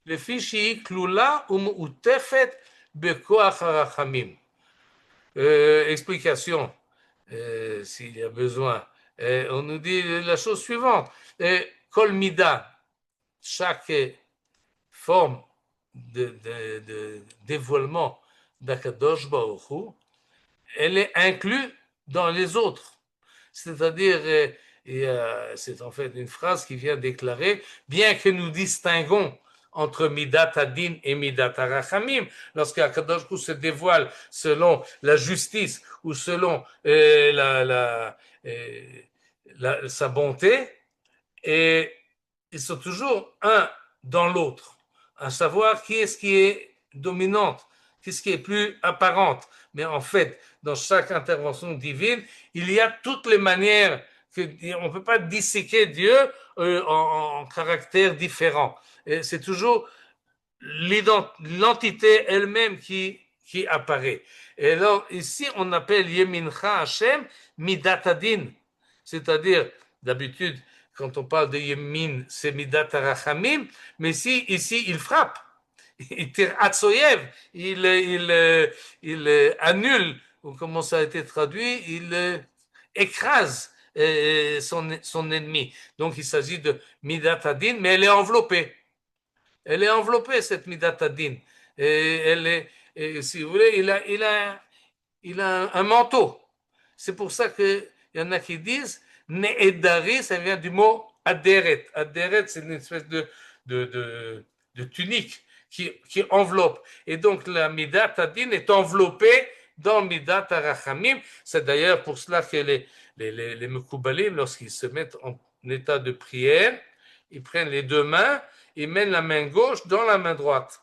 לפי שהיא כלולה ומעוטפת בכוח הרחמים. Explication, s'il y a besoin. On nous dit la chose suivante. Kol mida, chaque forme de dévoilement d'Akadosh Baruch Hu, elle est inclue dans les autres. C'est-à-dire, c'est en fait une phrase qui vient déclarer, bien que nous distinguons entre Midat Adin et Midat Arachamim, lorsque Akadosh Baruch Hu se dévoile selon la justice ou selon sa bonté, et ils sont toujours un dans l'autre, à savoir qui est dominante, qu'est-ce qui est plus apparente. Mais en fait, dans chaque intervention divine, il y a toutes les manières on ne peut pas disséquer Dieu en caractères différents. C'est toujours l'entité elle-même qui apparaît. Et alors, ici, on appelle Yemincha Hashem Midat Adin. C'est-à-dire, d'habitude, quand on parle de Yemin, c'est Midat Arachamim, mais ici, il frappe. Il tire Atsoyev, il annule, ou comment ça a été traduit, il écrase son ennemi. Donc il s'agit de Midat Adin, mais elle est enveloppée. Elle est enveloppée, cette Midat Adin. Si vous voulez, il a un manteau. C'est pour ça qu'il y en a qui disent Nehedari, ça vient du mot Aderet. Aderet, c'est une espèce de tunique qui enveloppe. Et donc la Midat Adin est enveloppée dans Midat Arachamim. C'est d'ailleurs pour cela que les Mekoubalim, lorsqu'ils se mettent en état de prière, ils prennent les deux mains, ils mènent la main gauche dans la main droite.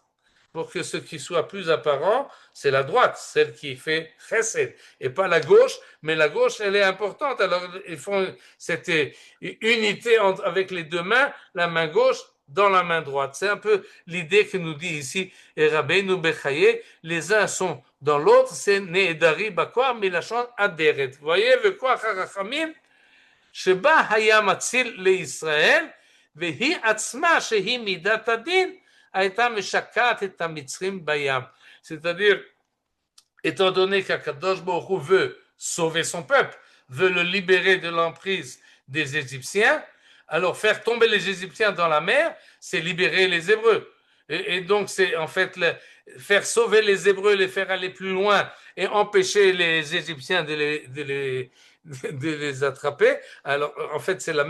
Pour que ce qui soit plus apparent, c'est la droite, celle qui fait chesed, et pas la gauche, mais la gauche, elle est importante. Alors, ils font cette unité avec les deux mains, la main gauche dans la main droite. C'est un peu l'idée que nous dit ici Rabbeinu Bechaye, les uns sont dans l'autre, c'est Nehedari Bakoach, Milashon Aderet. Vous voyez, le Koach HaRachamim, Sheba Haya Matzil leIsraël, Vehi Atzma Shehi Midat Adin, Aïta Meshakat et Tamitzrim Bayam. C'est-à-dire, étant donné qu'Akadosh Baruch Hu veut sauver son peuple, veut le libérer de l'emprise des Égyptiens, alors faire tomber les Égyptiens dans la mer, c'est libérer les Hébreux. Et donc, c'est en fait faire sauver les Hébreux, les faire aller plus loin et empêcher les Égyptiens de les attraper. Alors, en fait, c'est la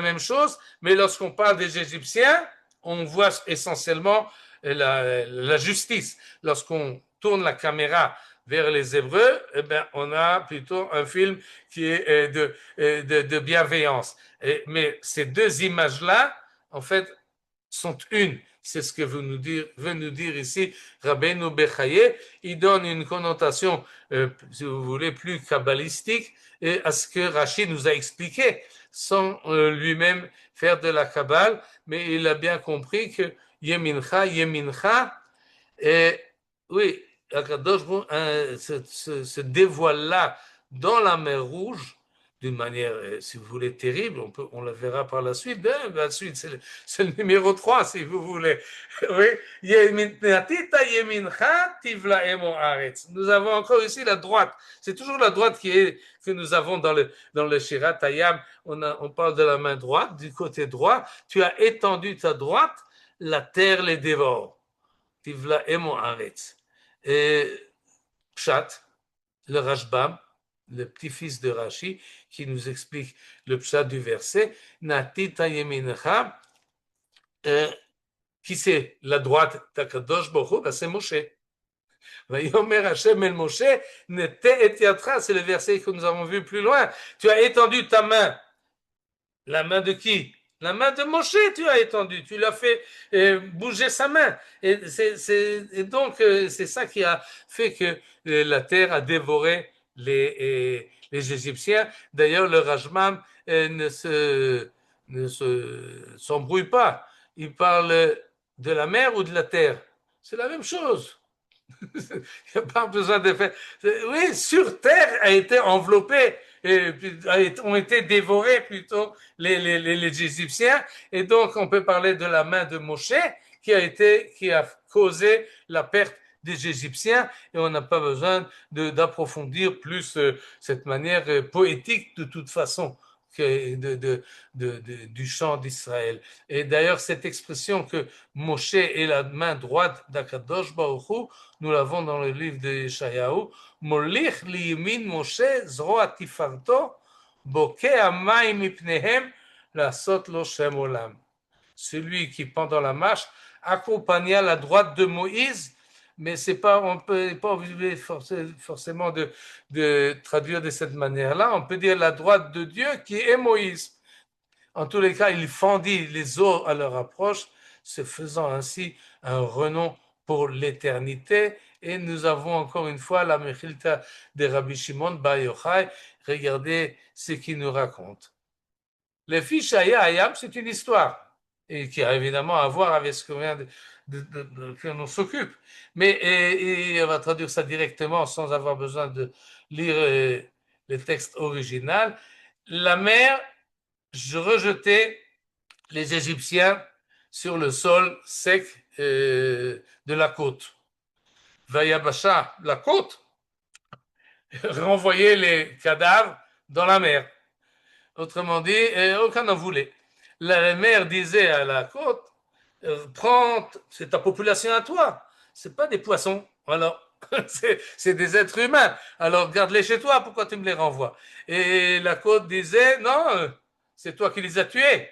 même chose, mais lorsqu'on parle des Égyptiens, on voit essentiellement la justice. Lorsqu'on tourne la caméra vers les Hébreux, eh bien, on a plutôt un film qui est de bienveillance. Mais ces deux images-là, en fait, sont une. C'est ce que veut nous dire ici Rabbeinu Bechaye. Il donne une connotation, si vous voulez, plus kabbalistique à ce que Rachid nous a expliqué, sans lui-même faire de la kabbale, mais il a bien compris que Yemincha, et oui, Akadosh Baruch se dévoile là dans la mer Rouge d'une manière, si vous voulez, terrible. On le verra par la suite. La suite, c'est le numéro 3, si vous voulez. Oui. Nous avons encore ici la droite. C'est toujours la droite que nous avons dans le Shirat Hayam. On parle de la main droite, du côté droit. Tu as étendu ta droite, la terre les dévore. Tivla emo aretz. Pshat, le Rashbam, le petit-fils de Rashi, qui nous explique le pshat du verset, Natita Yemincha, qui c'est la droite d'Akadosh Baruch Hu, c'est Moshe. Vayomer Hashem el Moshe, Nete et Yatra, c'est le verset que nous avons vu plus loin. Tu as étendu ta main. La main de qui? La main de Moshe, tu as étendu, tu l'as fait bouger sa main. Et donc, c'est ça qui a fait que la terre a dévoré les Égyptiens. D'ailleurs, le Rajmam ne s'embrouille pas. Il parle de la mer ou de la terre. C'est la même chose. Il n'y a pas besoin de faire. Oui, sur terre a été enveloppé, ont été dévorés plutôt les Égyptiens, et donc on peut parler de la main de Moshe qui a causé la perte des Égyptiens, et on n'a pas besoin d'approfondir plus cette manière poétique de toute façon du chant d'Israël. Et d'ailleurs, cette expression que Moshe est la main droite d'Akadosh Baruch Hu, nous l'avons dans le livre de Yeshayahu, Molich liyimin Moshe zroa tifarto, boke amayim mipnehem, lasot lo shem olam. Celui qui, pendant la marche, accompagna la droite de Moïse, mais on peut pas obligé forcément de traduire de cette manière-là. On peut dire la droite de Dieu qui est Moïse. En tous les cas, il fendit les eaux à leur approche, se faisant ainsi un renom pour l'éternité. Et nous avons encore une fois la Mechilta de Rabbi Shimon Bar Yochai. Regardez ce qu'il nous raconte. Le fils Shaya Hayam, c'est une histoire, et qui a évidemment à voir avec ce qu'on vient que l'on s'occupe. Mais on va traduire ça directement sans avoir besoin de lire le texte original. La mer rejetait les Égyptiens sur le sol sec de la côte. Vayabasha, la côte, renvoyait les cadavres dans la mer. Autrement dit, aucun n'en voulait. La mer disait à la côte, prends, c'est ta population à toi, c'est pas des poissons. Alors, c'est des êtres humains. Alors, garde-les chez toi, pourquoi tu me les renvoies? Et la côte disait, non, c'est toi qui les as tués.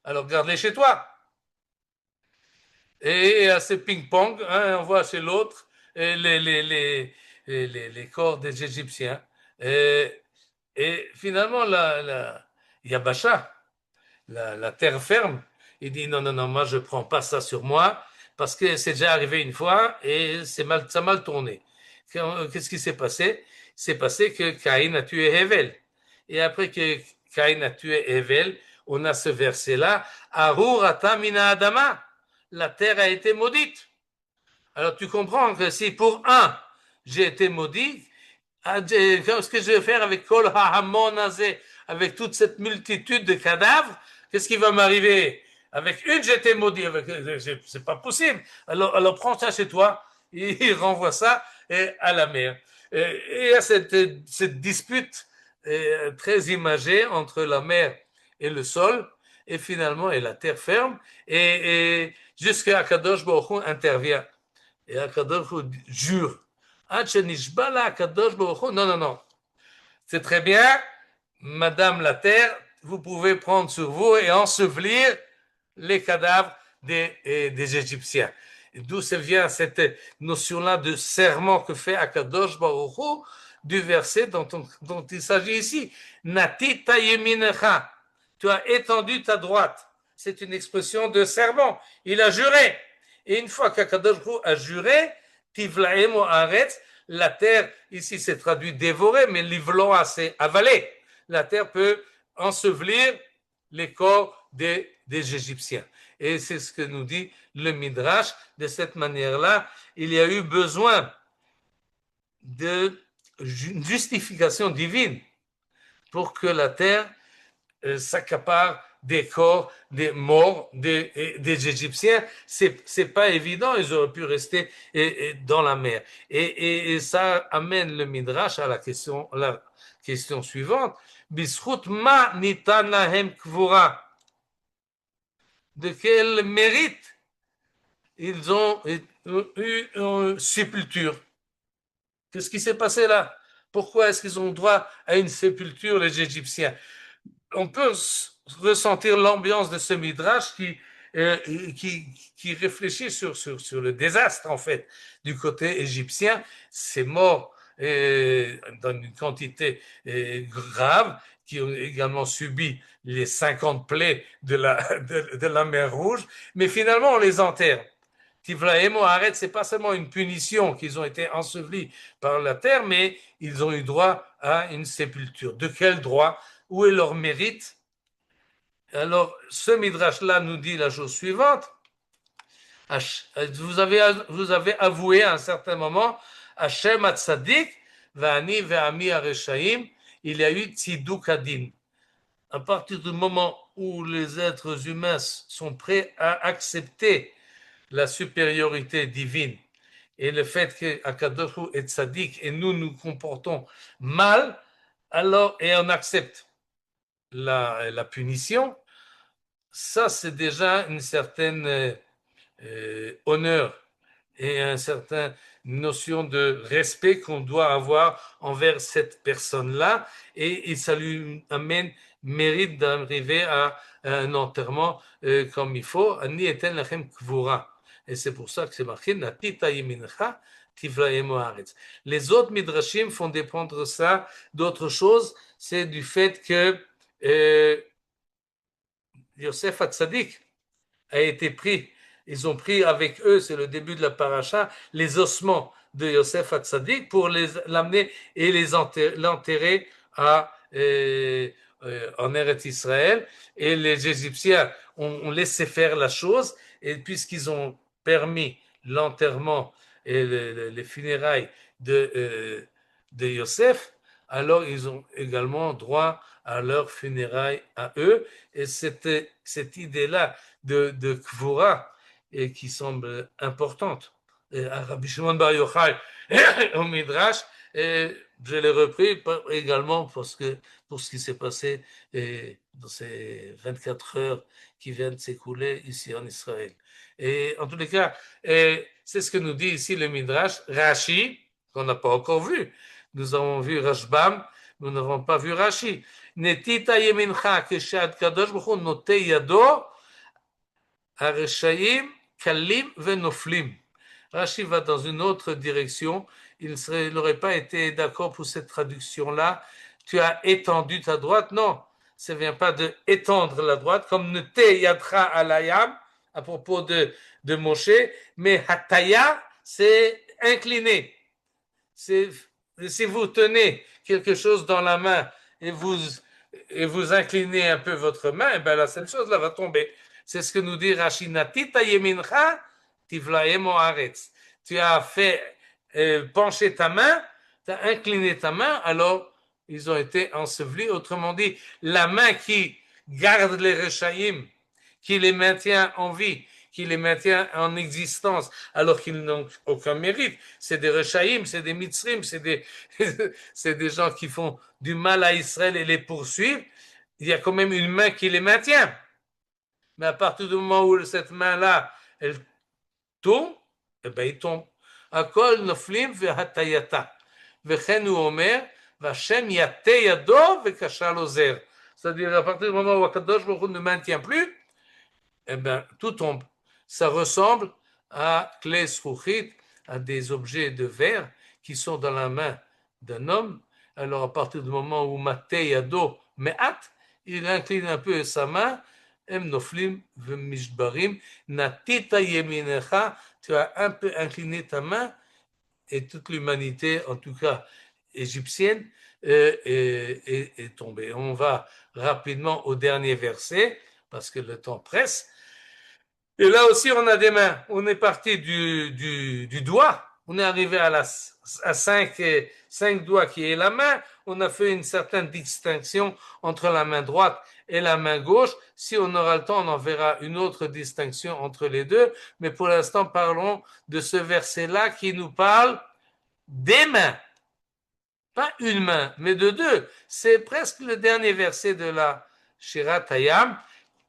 Alors, garde-les chez toi. Et à ce ping-pong, on voit chez l'autre les corps des Égyptiens. Et finalement, la Yabasha, la terre ferme, il dit non, non, non, moi je ne prends pas ça sur moi parce que c'est déjà arrivé une fois et ça a mal tourné. Qu'est-ce qui s'est passé? C'est passé que Caïn a tué Hevel. Et après que Caïn a tué Hevel, on a ce verset-là, Arur ata mina adama, la terre a été maudite. Alors tu comprends que si pour un, j'ai été maudit, qu'est-ce que je vais faire avec Kol Hahamon Azeh, avec toute cette multitude de cadavres? Qu'est-ce qui va m'arriver? Avec une, j'étais maudit. C'est pas possible. Alors prends ça chez toi. Il renvoie ça à la mer. Et il y a cette dispute très imagée entre la mer et le sol, et finalement, et la terre ferme, et jusqu'à Kadosh Baruch Hu intervient. Et Kadosh Baruch Hu jure. Non, non, non. C'est très bien, Madame la Terre, vous pouvez prendre sur vous et ensevelir les cadavres des Égyptiens. d'où ça vient cette notion-là de serment que fait Akadosh Baruch Hu, du verset dont il s'agit ici. Natita yeminecha, tu as étendu ta droite. C'est une expression de serment. Il a juré. Et une fois qu'Akadosh Baruch Hu a juré, Tivlaemo Aretz, la terre, ici c'est traduit dévorer, mais l'ivloa c'est avaler. La terre peut ensevelir les corps des Égyptiens. Et c'est ce que nous dit le Midrash. De cette manière-là, il y a eu besoin d'une justification divine pour que la terre s'accapare des corps des morts des Égyptiens. C'est pas évident, ils auraient pu rester dans la mer. Et ça amène le Midrash à la question suivante. Bisrut ma nitan lahem kvura. De quel mérite ils ont eu une sépulture? Qu'est-ce qui s'est passé là? Pourquoi est-ce qu'ils ont droit à une sépulture, les Égyptiens? On peut ressentir l'ambiance de ce Midrash qui réfléchit sur le désastre, en fait, du côté égyptien. Ces morts dans une quantité grave, qui ont également subi les 50 plaies de la mer Rouge, mais finalement on les enterre. Tivlaemo Aret, c'est pas seulement une punition qu'ils ont été ensevelis par la terre, mais ils ont eu droit à une sépulture. De quel droit? Où est leur mérite? Alors, ce Midrash-là nous dit la chose suivante. Vous avez avoué à un certain moment, Hashem Atzadik, Va'ani Ve'ami Areshaim, il y a eu Tziduk Adin. À partir du moment où les êtres humains sont prêts à accepter la supériorité divine et le fait que Akadosh est tzaddik et nous nous comportons mal, alors, et on accepte la punition, ça c'est déjà une certaine honneur et une certaine notion de respect qu'on doit avoir envers cette personne-là, et ça lui amène mérite d'arriver à un enterrement comme il faut. Ani eten lachem kvura. Et c'est pour ça que c'est marqué Natita yemincha tivlaemo haaretz. Les autres midrashim font dépendre ça d'autre chose, c'est du fait que Yosef Hatzadik a été pris. Ils ont pris avec eux, c'est le début de la paracha, les ossements de Yosef Hatzadik pour l'amener et l'enterrer en Eretz Israël. Et les Égyptiens ont laissé faire la chose, et puisqu'ils ont permis l'enterrement et les funérailles de Yosef, alors ils ont également droit à leurs funérailles à eux. Et cette idée-là de Kvura et qui semble importante à Rabbi Shimon Bar Yochai au Midrash, et je l'ai repris également parce que pour ce qui s'est passé dans ces 24 heures qui viennent de s'écouler ici en Israël. Et en tous les cas, c'est ce que nous dit ici le Midrash. Rashi, qu'on n'a pas encore vu, nous avons vu Rashbam, nous n'avons pas vu Rashi. Netita yemincha keshad kadosh baruch hu note yado hareshaim kalim venoflim. Rashi va dans une autre direction. Il n'aurait pas été d'accord pour cette traduction-là. Tu as étendu ta droite. Non, ça ne vient pas de étendre la droite, comme ne te yadra alayam à propos de Moshe, mais hataya, c'est incliner. Si vous tenez quelque chose dans la main et vous inclinez un peu votre main, et bien là, cette chose-là va tomber. C'est ce que nous dit Rashi. Natita yemincha tivlaemo haaretz. Tu as fait pencher ta main, tu as incliné ta main, alors ils ont été ensevelis. Autrement dit, la main qui garde les rechaïm, qui les maintient en vie, qui les maintient en existence, alors qu'ils n'ont aucun mérite. C'est des rechaïm, c'est des mitzrim, c'est des gens qui font du mal à Israël et les poursuivent. Il y a quand même une main qui les maintient. Mais à partir du moment où cette main-là, elle tourne, eh bien, il tombe. Akol noflim vehatayata. Vechen הוא אומר, והשם יטה ידו וכשל עוזר. C'est-à-dire, à partir du moment où Akadosh Baruch Hu ne maintient plus, eh bien, tout tombe. Ça ressemble à clé srouchit, à des objets de verre qui sont dans la main d'un homme. Alors à partir du moment où maté yado me'at, il incline un peu sa main, em noflim v'mishbarim, natita yeminecha, tu as un peu incliné ta main, et toute l'humanité, en tout cas égyptienne, est tombée. On va rapidement au dernier verset, parce que le temps presse. Et là aussi, on a des mains. On est parti du doigt. On est arrivé à cinq doigts qui est la main. On a fait une certaine distinction entre la main droite et la main gauche. Si on aura le temps, on en verra une autre distinction entre les deux. Mais pour l'instant, parlons de ce verset-là qui nous parle des mains. Pas une main, mais de deux. C'est presque le dernier verset de la Shirat Hayam.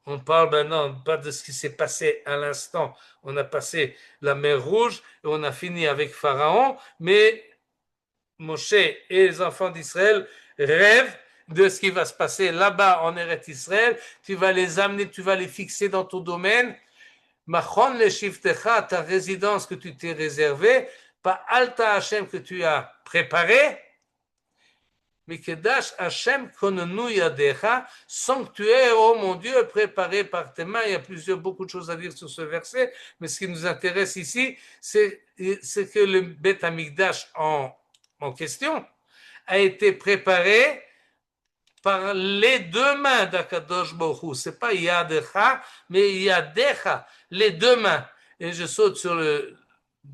On parle maintenant pas de ce qui s'est passé à l'instant. On a passé la mer Rouge et on a fini avec Pharaon, mais Moshe et les enfants d'Israël rêvent de ce qui va se passer là-bas en Eretz Israël. Tu vas les amener, tu vas les fixer dans ton domaine. Machon le shiftecha, ta résidence que tu t'es réservée, pas Alta Hashem que tu as préparé. Mikedash Hashem konenu yadecha, sanctuaire, oh mon Dieu, préparé par tes mains. Il y a beaucoup de choses à dire sur ce verset, mais ce qui nous intéresse ici, c'est que le Beth Amikdash en question a été préparé par les deux mains d'Akadosh Baruch Hu. C'est pas yadecha, mais yadecha, les deux mains. Et je saute sur la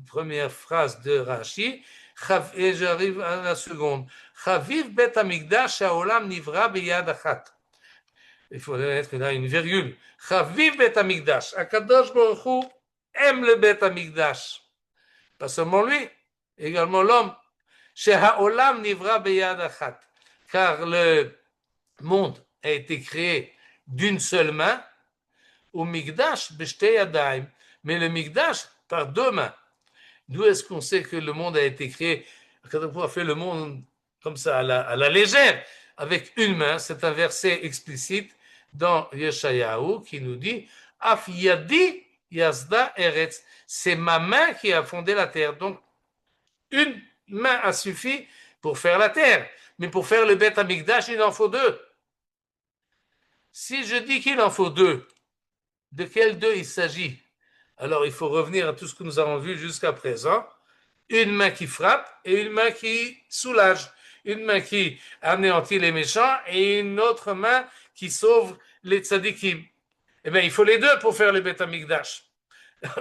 première phrase de Rashi, et j'arrive à la seconde. Chaviv bet Amikdash haolam nivra biyad achat. Il faudrait mettre là une virgule. Chaviv bet Amikdash. Akadosh Baruch Hu aime le bet Amikdash. Pas seulement lui, également l'homme. Shehaolam nivra biyad achat. Car le monde a été créé d'une seule main. Ou Mikdash b'shtei yadayim. Mais le Mikdash par deux mains. D'où est-ce qu'on sait que le monde a été créé? Quand a fait le monde comme ça, à la légère, avec une main. C'est un verset explicite dans Yeshayahu qui nous dit Af yadi yazda eretz. C'est ma main qui a fondé la terre. Donc, une main a suffi pour faire la terre. Mais pour faire le Beth Amikdash, il en faut deux. Si je dis qu'il en faut deux, de quels deux il s'agit? Alors, il faut revenir à tout ce que nous avons vu jusqu'à présent. Une main qui frappe et une main qui soulage. Une main qui anéantit les méchants et une autre main qui sauve les tzadikim. Eh bien, il faut les deux pour faire le Beth Amikdash.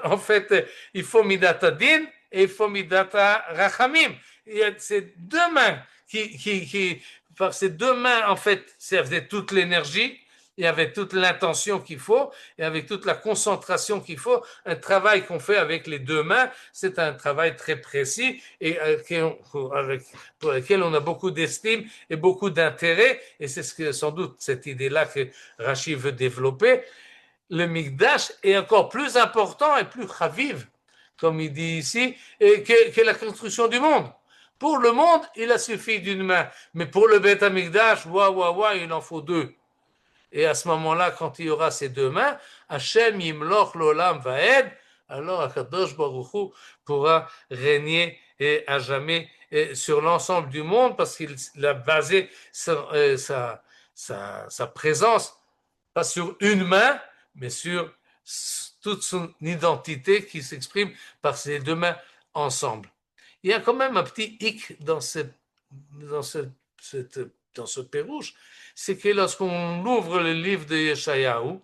En fait, il faut Midata Din et il faut Midata Rachamim. Il y a ces deux mains par ces deux mains, en fait, ça faisait toute l'énergie et avec toute l'intention qu'il faut et avec toute la concentration qu'il faut. Un travail qu'on fait avec les deux mains, c'est un travail très précis et pour lequel on a beaucoup d'estime et beaucoup d'intérêt. Et c'est ce que, sans doute, cette idée-là que Rachid veut développer. Le Mikdash est encore plus important et plus chaviv, comme il dit ici, que la construction du monde. Pour le monde, il a suffi d'une main, mais pour le Beth Amikdash, il en faut deux. Et à ce moment-là, quand il y aura ces deux mains, Hashem yimloch l'olam vaed, alors Akadosh Baruch Hu pourra régner à jamais sur l'ensemble du monde parce qu'il a basé sa présence pas sur une main, mais sur toute son identité qui s'exprime par ces deux mains ensemble. Il y a quand même un petit hic dans ce pérouche, c'est que lorsqu'on ouvre le livre de Yeshayahu,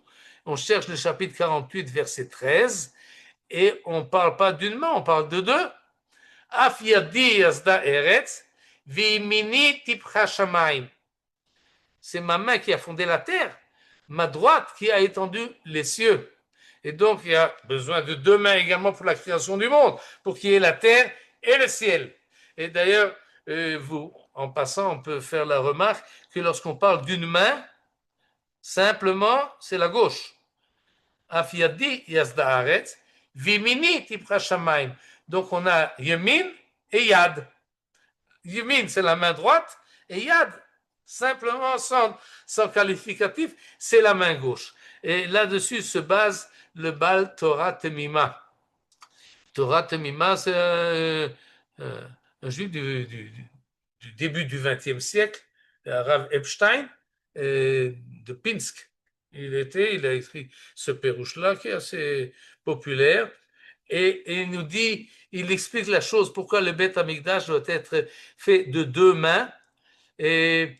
on cherche le chapitre 48, verset 13, et on ne parle pas d'une main, on parle de deux. Af yadi yazda eretz, v'imini tipcha shamayim. C'est ma main qui a fondé la terre, ma droite qui a étendu les cieux. Et donc, il y a besoin de deux mains également pour la création du monde, pour qu'il y ait la terre et le ciel. Et d'ailleurs, en passant, on peut faire la remarque que lorsqu'on parle d'une main, simplement, c'est la gauche. Afiadi yazda haaretz, vimini tipra shamayim. Donc, on a yemin et yad. Yemin, c'est la main droite, et yad, simplement sans qualificatif, c'est la main gauche. Et là-dessus se base le Bal Torah Temima. Torah Temima, c'est un juif du début du XXe siècle, Rav Epstein, de Pinsk. Il a écrit ce pérouche-là qui est assez populaire. Et il nous dit, il explique la chose, pourquoi le Beth Amikdash doit être fait de deux mains. Et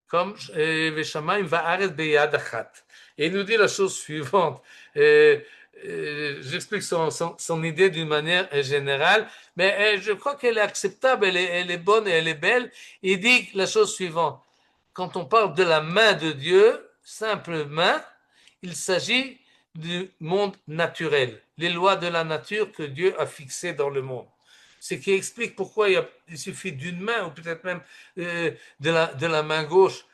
comme Veshamayim va'aret beyad achat. Et il nous dit la chose suivante. J'explique son idée d'une manière générale, mais je crois qu'elle est acceptable, elle est bonne et elle est belle. Il dit la chose suivante. Quand on parle de la main de Dieu, simple main, il s'agit du monde naturel, les lois de la nature que Dieu a fixées dans le monde. Ce qui explique pourquoi il suffit d'une main, ou peut-être même de la main gauche.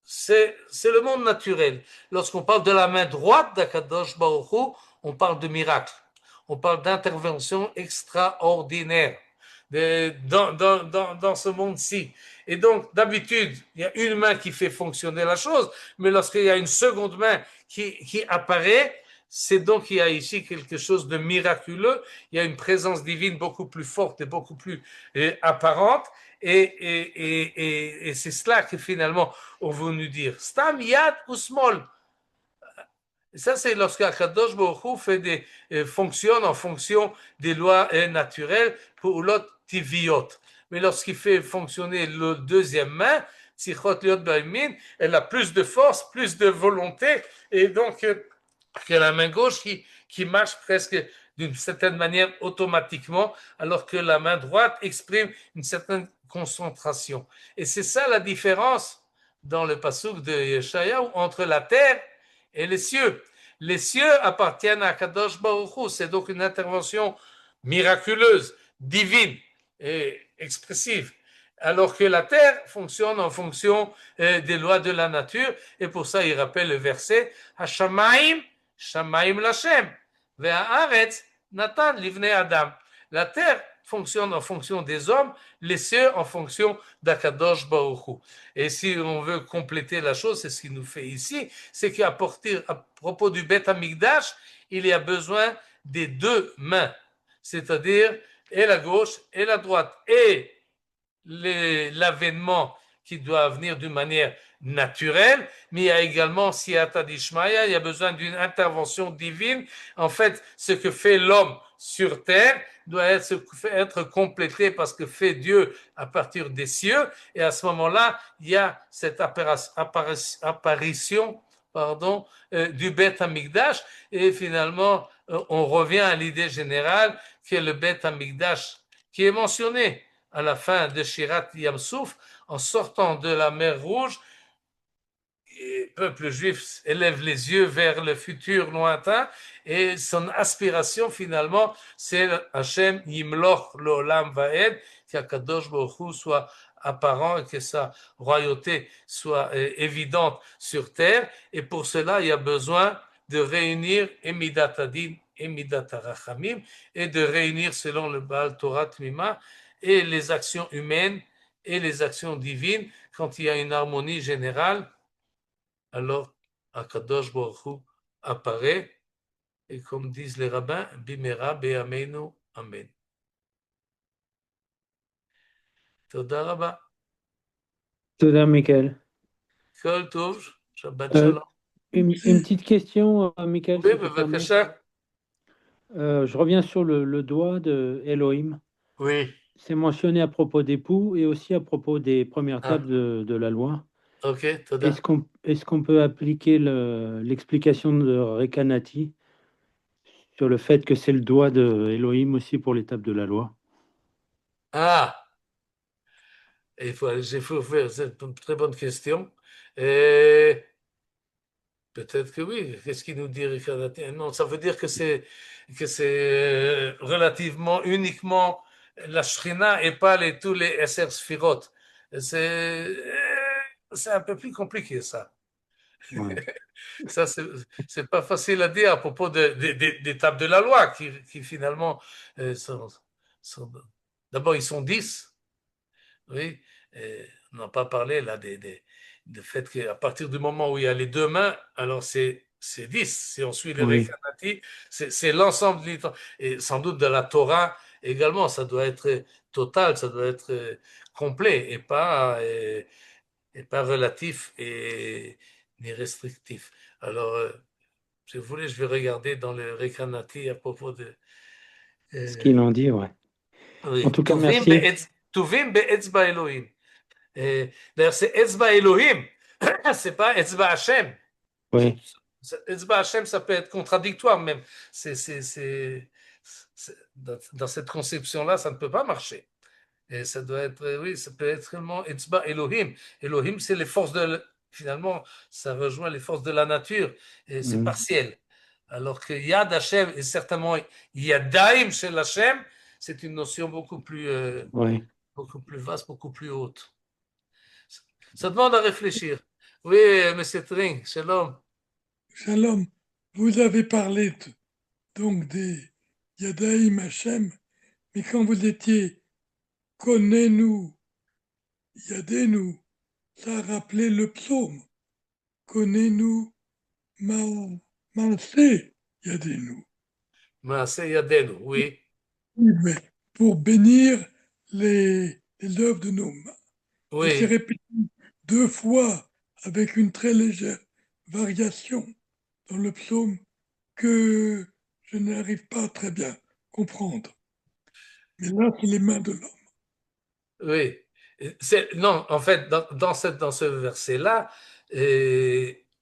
C'est le monde naturel. Lorsqu'on parle de la main droite d'Akadosh Baruch Hu, on parle de miracle. On parle d'intervention extraordinaire dans ce monde-ci. Et donc, d'habitude, il y a une main qui fait fonctionner la chose, mais lorsqu'il y a une seconde main qui apparaît, c'est donc qu'il y a ici quelque chose de miraculeux, il y a une présence divine beaucoup plus forte et beaucoup plus apparente, et c'est cela que finalement on veut nous dire. Stam yad ou smol. Et ça, c'est lorsque Akadosh Baruch Hu fonctionne en fonction des lois naturelles pour l'autre tiviot. Mais lorsqu'il fait fonctionner le deuxième main, Tzichot Liot Baimin, elle a plus de force, plus de volonté, et donc que la main gauche qui marche presque d'une certaine manière automatiquement, alors que la main droite exprime une certaine concentration. Et c'est ça la différence dans le passouk de Yeshayahu entre la terre et les cieux. Les cieux appartiennent à Kadosh Baruch Hu, c'est donc une intervention miraculeuse, divine et expressive, alors que la terre fonctionne en fonction des lois de la nature, et pour ça il rappelle le verset Hashamaim Shamaim Lashem, Ve'haaretz Natan Livnei Adam. La terre fonctionne en fonction des hommes, les cieux en fonction d'Akadosh Baruch Hu. Et si on veut compléter la chose, c'est ce qu'il nous fait ici, c'est qu'à propos du Beth Amikdash, il y a besoin des deux mains, c'est-à-dire et la gauche et la droite, et l'avènement qui doit venir d'une manière naturelle, mais il y a également Siyata Dishmaya, il y a besoin d'une intervention divine. En fait, ce que fait l'homme sur terre doit être complété par ce que fait Dieu à partir des cieux, et à ce moment-là, il y a cette apparition du Beth Amikdash, et finalement, on revient à l'idée générale que le Beth Amikdash, qui est mentionné à la fin de Shirat Yamsouf, en sortant de la mer Rouge, le peuple juif élève les yeux vers le futur lointain, et son aspiration finalement, c'est Hachem Yimloch L'Olam Vaed, qu'Akadosh Baruch Hu soit apparent et que sa royauté soit évidente sur terre. Et pour cela, il y a besoin de réunir Emidat Adin et Midat Arachamim, et de réunir selon le Baal Torah Tmima et les actions humaines et les actions divines. Quand il y a une harmonie générale, alors Akadosh Baruch Hu apparaît, et comme disent les rabbins, Bimera Be'ameinu Amen. Toda Rabba. Toda, Michael. Kol Tov, Shabbat Euh, Shalom. une petite question, Michael, Oui, si tu permets. Bevakasha. Je reviens sur le doigt de Elohim. Oui. C'est mentionné à propos d'époux et aussi à propos des premières Ah, tables de la loi. ok, Toda. Est-ce qu'on peut appliquer l'explication de Rekanati sur le fait que c'est le doigt de Elohim aussi pour l'étape de la loi? Ah, il faut faire, c'est une très bonne question. Et peut-être que oui. Qu'est-ce qu'il nous dit, Ricard? Non, ça veut dire que c'est relativement uniquement la Shrina et pas tous les Esser Sphirot. C'est un peu plus compliqué, ça. Ouais. Ça, c'est pas facile à dire à propos des tables de la loi qui finalement sont- d'abord, ils sont 10. Oui, on n'a pas parlé là du fait qu'à partir du moment où il y a les deux mains, alors c'est c'est 10. Si on suit les Oui. Rekanati, c'est l'ensemble et sans doute de la Torah également. Ça doit être total, ça doit être complet et pas relatif et ni restrictif. Alors, si vous voulez, je vais regarder dans le Rekanati à propos de. Ce qu'il en dit, ouais. En Oui, tout cas, merci. Tuvim be'etzba Elohim. D'ailleurs, c'est Etzba Elohim, c'est pas Etzba Hashem. Oui, Etzba Hashem, ça peut être contradictoire même. Dans cette conception-là, ça ne peut pas marcher. Et ça doit être, oui, ça peut être vraiment Etzba Elohim. Elohim, c'est les forces finalement, ça rejoint les forces de la nature et c'est partiel. Alors que Yad Hashem est certainement Yadaim chez Hashem, c'est une notion oui. beaucoup plus vaste, beaucoup plus haute. Ça demande à réfléchir. Oui, monsieur Tring, shalom. Shalom, vous avez parlé donc des Yadaïm Hashem, mais quand vous étiez Connais-nous, Yadenu, ça a rappelé le psaume. Connais-nous, Maaseh Yadenu. Maaseh Yadenu, oui. Oui, mais pour bénir les œuvres de nos mains. Et c'est Oui. répété 2 fois avec une très légère variation dans le psaume que je n'arrive pas à très bien comprendre. Mais là, c'est les mains de l'homme. Oui. Non, en fait, dans ce verset-là,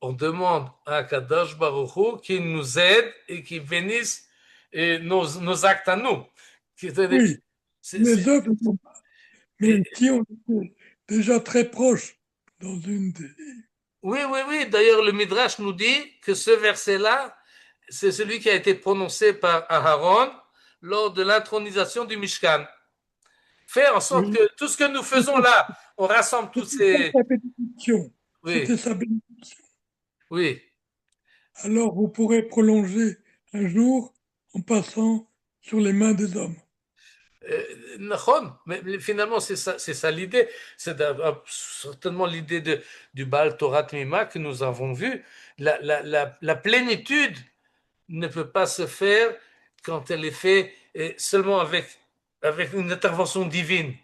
on demande à Kadosh Baruch Hu qu'il nous aide et qu'il bénisse nos actes à nous. Oui, C'est- les c'est- œuvres de nos mains. Mais et- si on était déjà très proche dans une des... oui, oui, oui. D'ailleurs, le Midrash nous dit que ce verset-là, c'est celui qui a été prononcé par Aaron lors de l'intronisation du Mishkan. Faire en sorte Oui, que tout ce que nous faisons là, on rassemble toutes c'était ces. sa bénédiction. Oui, C'était sa bénédiction. oui. Alors vous pourrez prolonger un jour en passant sur les mains des hommes. Mais finalement, c'est ça l'idée. C'est certainement l'idée du Baal Torah Mima que nous avons vu. La plénitude ne peut pas se faire quand elle est faite seulement avec une intervention divine.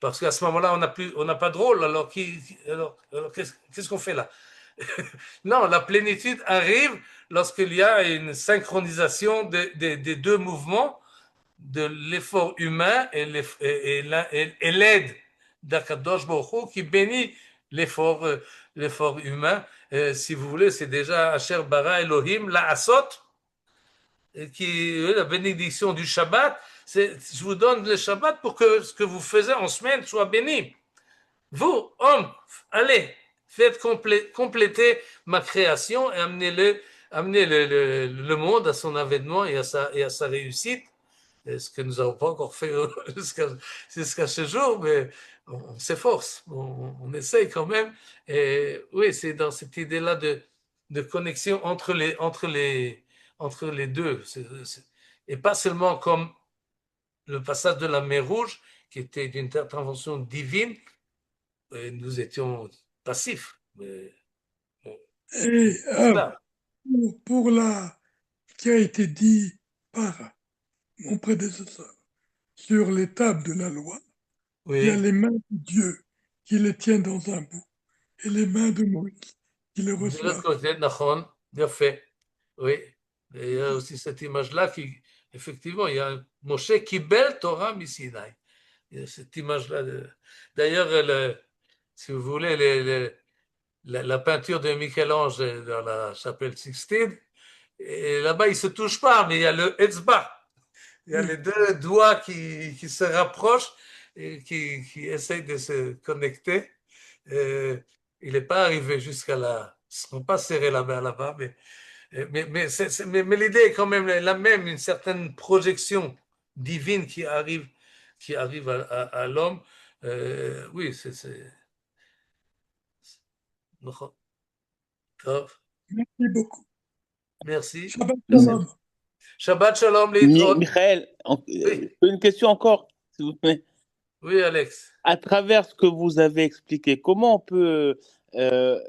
Parce qu'à ce moment-là, on n'a pas de rôle. Alors qu'est-ce qu'on fait là? Non, la plénitude arrive lorsqu'il y a une synchronisation des deux mouvements, de l'effort humain et l'aide d'Akadosh Baruch Hu qui bénit l'effort humain. Si vous voulez, c'est déjà Asher bara Elohim la asot, la bénédiction du Shabbat. Je vous donne le Shabbat pour que ce que vous faites en semaine soit béni. Vous, hommes, allez, faites compléter ma création et amenez le monde à son avènement et à sa réussite. Ce que nous n'avons pas encore fait jusqu'à ce jour, mais on s'efforce, on essaye quand même. Et oui, c'est dans cette idée-là de connexion entre les deux. Et pas seulement comme le passage de la mer Rouge, qui était d'une intervention divine, et nous étions passifs. Mais, bon, Et ça, pour ce qui a été dit par mon prédécesseur sur les tables de la loi, il y a oui. les mains de Dieu qui les tiennent dans un bout et les mains de Moïse qui les De l'autre reçoivent. côté, Nahon, bien fait. Oui. Et il y a aussi cette image-là qui, effectivement, il y a Moshe qui belle Torah Misinaï. Il y a cette image-là. D'ailleurs, si vous voulez, la peinture de Michel-Ange dans la chapelle Sixtine, et là-bas, ils ne se touchent pas, mais il y a le Etzba. Il y a Oui. les deux doigts qui se rapprochent et qui essayent de se connecter. Il n'est pas arrivé jusqu'à là. Ils ne seront pas serrés la main là-bas, mais l'idée est quand même la même, une certaine projection divine qui arrive à l'homme. Oui, c'est. Merci beaucoup. Merci. Shabbat Merci. Shalom. Shabbat Shalom, Litrot. Michael, Oui, une question encore, s'il vous plaît. oui, Alex. À travers ce que vous avez expliqué, comment on peut, euh,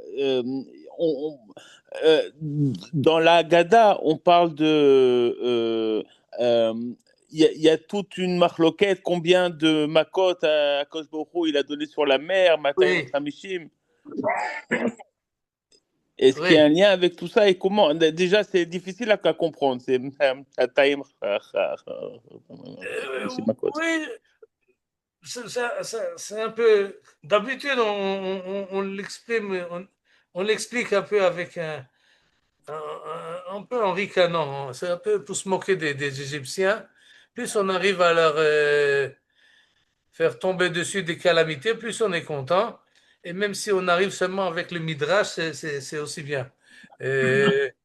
dans la Haggadah, on parle de... Il y a toute une marloquette, combien de makot à Akadosh Baruch Hu, il a donné sur la mer, Matayim Oui, Hamishim. Est-ce qu'il y oui. a un lien avec tout ça et comment? Déjà, c'est difficile à comprendre. C'est Matayim makot. Oui, c'est un peu. D'habitude, on l'exprime, on l'explique un peu avec un peu en ricanant. C'est un peu pour se moquer des Égyptiens. Plus on arrive à leur faire tomber dessus des calamités, plus on est content. Et même si on arrive seulement avec le Midrash, c'est aussi bien. C'est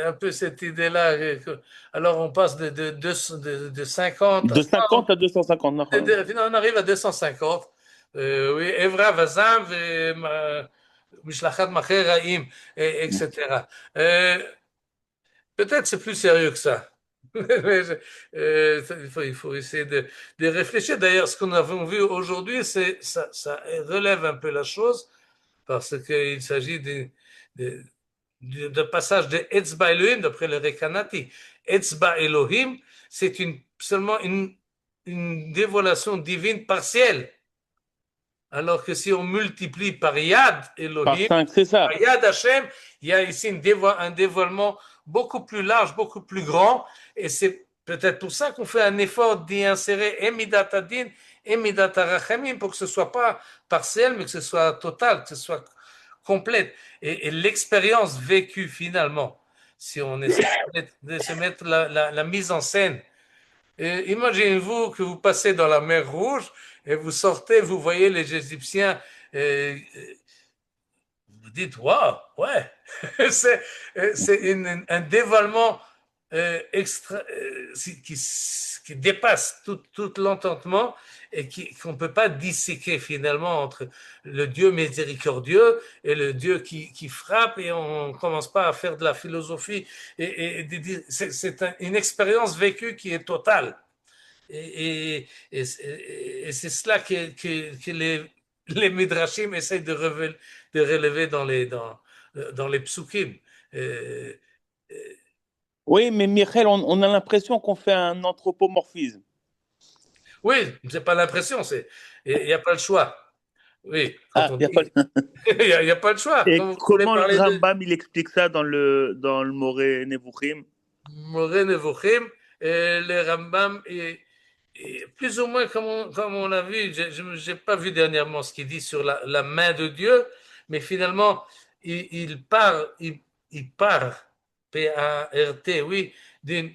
un peu cette idée-là. Alors on passe de 50 à De 100. 50 à 250. On arrive à 250. Oui, Evra Vazam, Mishlachat Macher Raim, etc. Peut-être c'est plus sérieux que ça. Il faut essayer de réfléchir. D'ailleurs, ce qu'on a vu aujourd'hui, ça relève un peu la chose parce qu'il s'agit de passage de Etzba Elohim, d'après le Rekanati. Etzba Elohim, c'est seulement une dévoilation divine partielle. Alors que si on multiplie par Yad Par Elohim, 5, c'est ça. par Yad Hashem, il y a ici un dévoilement beaucoup plus large, beaucoup plus grand. Et c'est peut-être pour ça qu'on fait un effort d'y insérer Emidat Adin, Emidat Arachamim, pour que ce ne soit pas partiel, mais que ce soit total, que ce soit complète. Et l'expérience vécue finalement, si on essaie de se mettre la mise en scène. Imaginez-vous que vous passez dans la mer Rouge et vous sortez, vous voyez les Égyptiens, vous dites, waouh, ouais, c'est un dévoilement extra, qui dépasse tout l'entendement et qu'on ne peut pas disséquer finalement entre le Dieu miséricordieux et le Dieu qui frappe, et on ne commence pas à faire de la philosophie. C'est une expérience vécue qui est totale. Et c'est cela que les Midrashim essayent de relever dans les psukim. Oui, mais Michel, on a l'impression qu'on fait un anthropomorphisme. Oui, c'est pas l'impression, il n'y a pas le choix. Oui, quand Ah, on y a dit, pas... il n'y a pas le choix. Et Quand vous voulez comment le parler de Rambam, il explique ça dans le Moreh Nevuchim? Moreh Nevuchim, les Rambam, et plus ou moins comme on l'a vu, je n'ai pas vu dernièrement ce qu'il dit sur la main de Dieu, mais finalement, il part, P-A-R-T, oui, de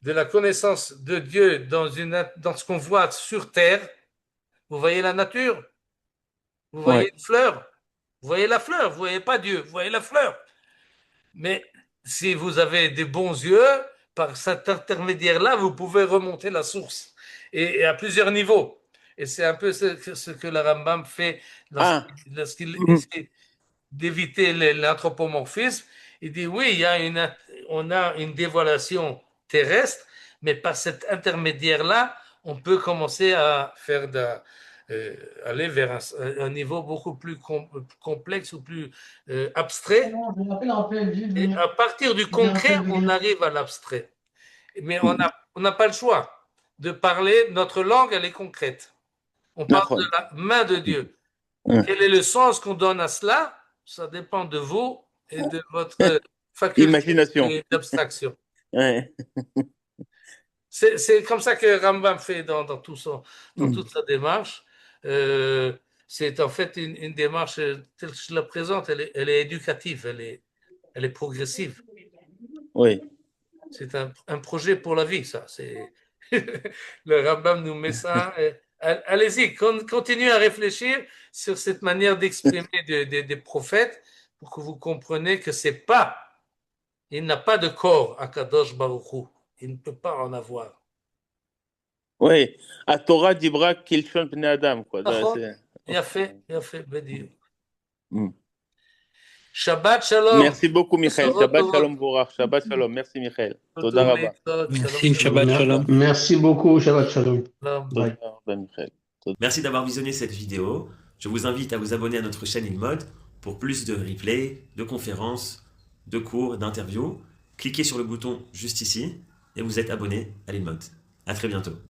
la connaissance de Dieu dans ce qu'on voit sur terre. Vous voyez la nature, vous voyez Ouais. une fleur, vous voyez la fleur, vous ne voyez pas Dieu, vous voyez la fleur. Mais si vous avez des bons yeux, par cet intermédiaire-là, vous pouvez remonter la source, et à plusieurs niveaux. Et c'est un peu ce que le Rambam fait lorsqu'il essaie d'éviter l'anthropomorphisme. Il dit oui, on a une dévoilation terrestre, mais par cet intermédiaire-là, on peut commencer à faire aller vers un niveau beaucoup plus complexe ou plus abstrait. Et à partir du concret, on arrive à l'abstrait. Mais on n'a pas le choix de parler, notre langue, elle est concrète. On parle de la main de Dieu. Quel est le sens qu'on donne à cela? Ça dépend de vous et de votre faculté Imagination. d'abstraction. Ouais. C'est comme ça que Rambam fait dans toute sa démarche. C'est en fait une démarche telle que je la présente, elle est éducative, elle est progressive. Oui. C'est un projet pour la vie, ça. Le Rambam nous met ça. Allez-y, continuez à réfléchir sur cette manière d'exprimer des prophètes pour que vous compreniez que il n'a pas de corps à Kadosh Baruch Hu. Il ne peut pas en avoir. Oui, à Torah Dibra Kilshon Bnei Adam, quoi. Il a fait, Bediou. Shabbat Shalom. Merci beaucoup, Michael. Shabbat Shalom, Borach. Shabbat Shalom. Merci, Michael. Toda Rabba. Merci, Shabbat Shalom. Merci beaucoup, Shabbat Shalom. Toda Rabba, Michael. Merci d'avoir visionné cette vidéo. Je vous invite à vous abonner à notre chaîne InMode pour plus de replays, de conférences, de cours, d'interviews. Cliquez sur le bouton juste ici et vous êtes abonné à l'InMode. À très bientôt.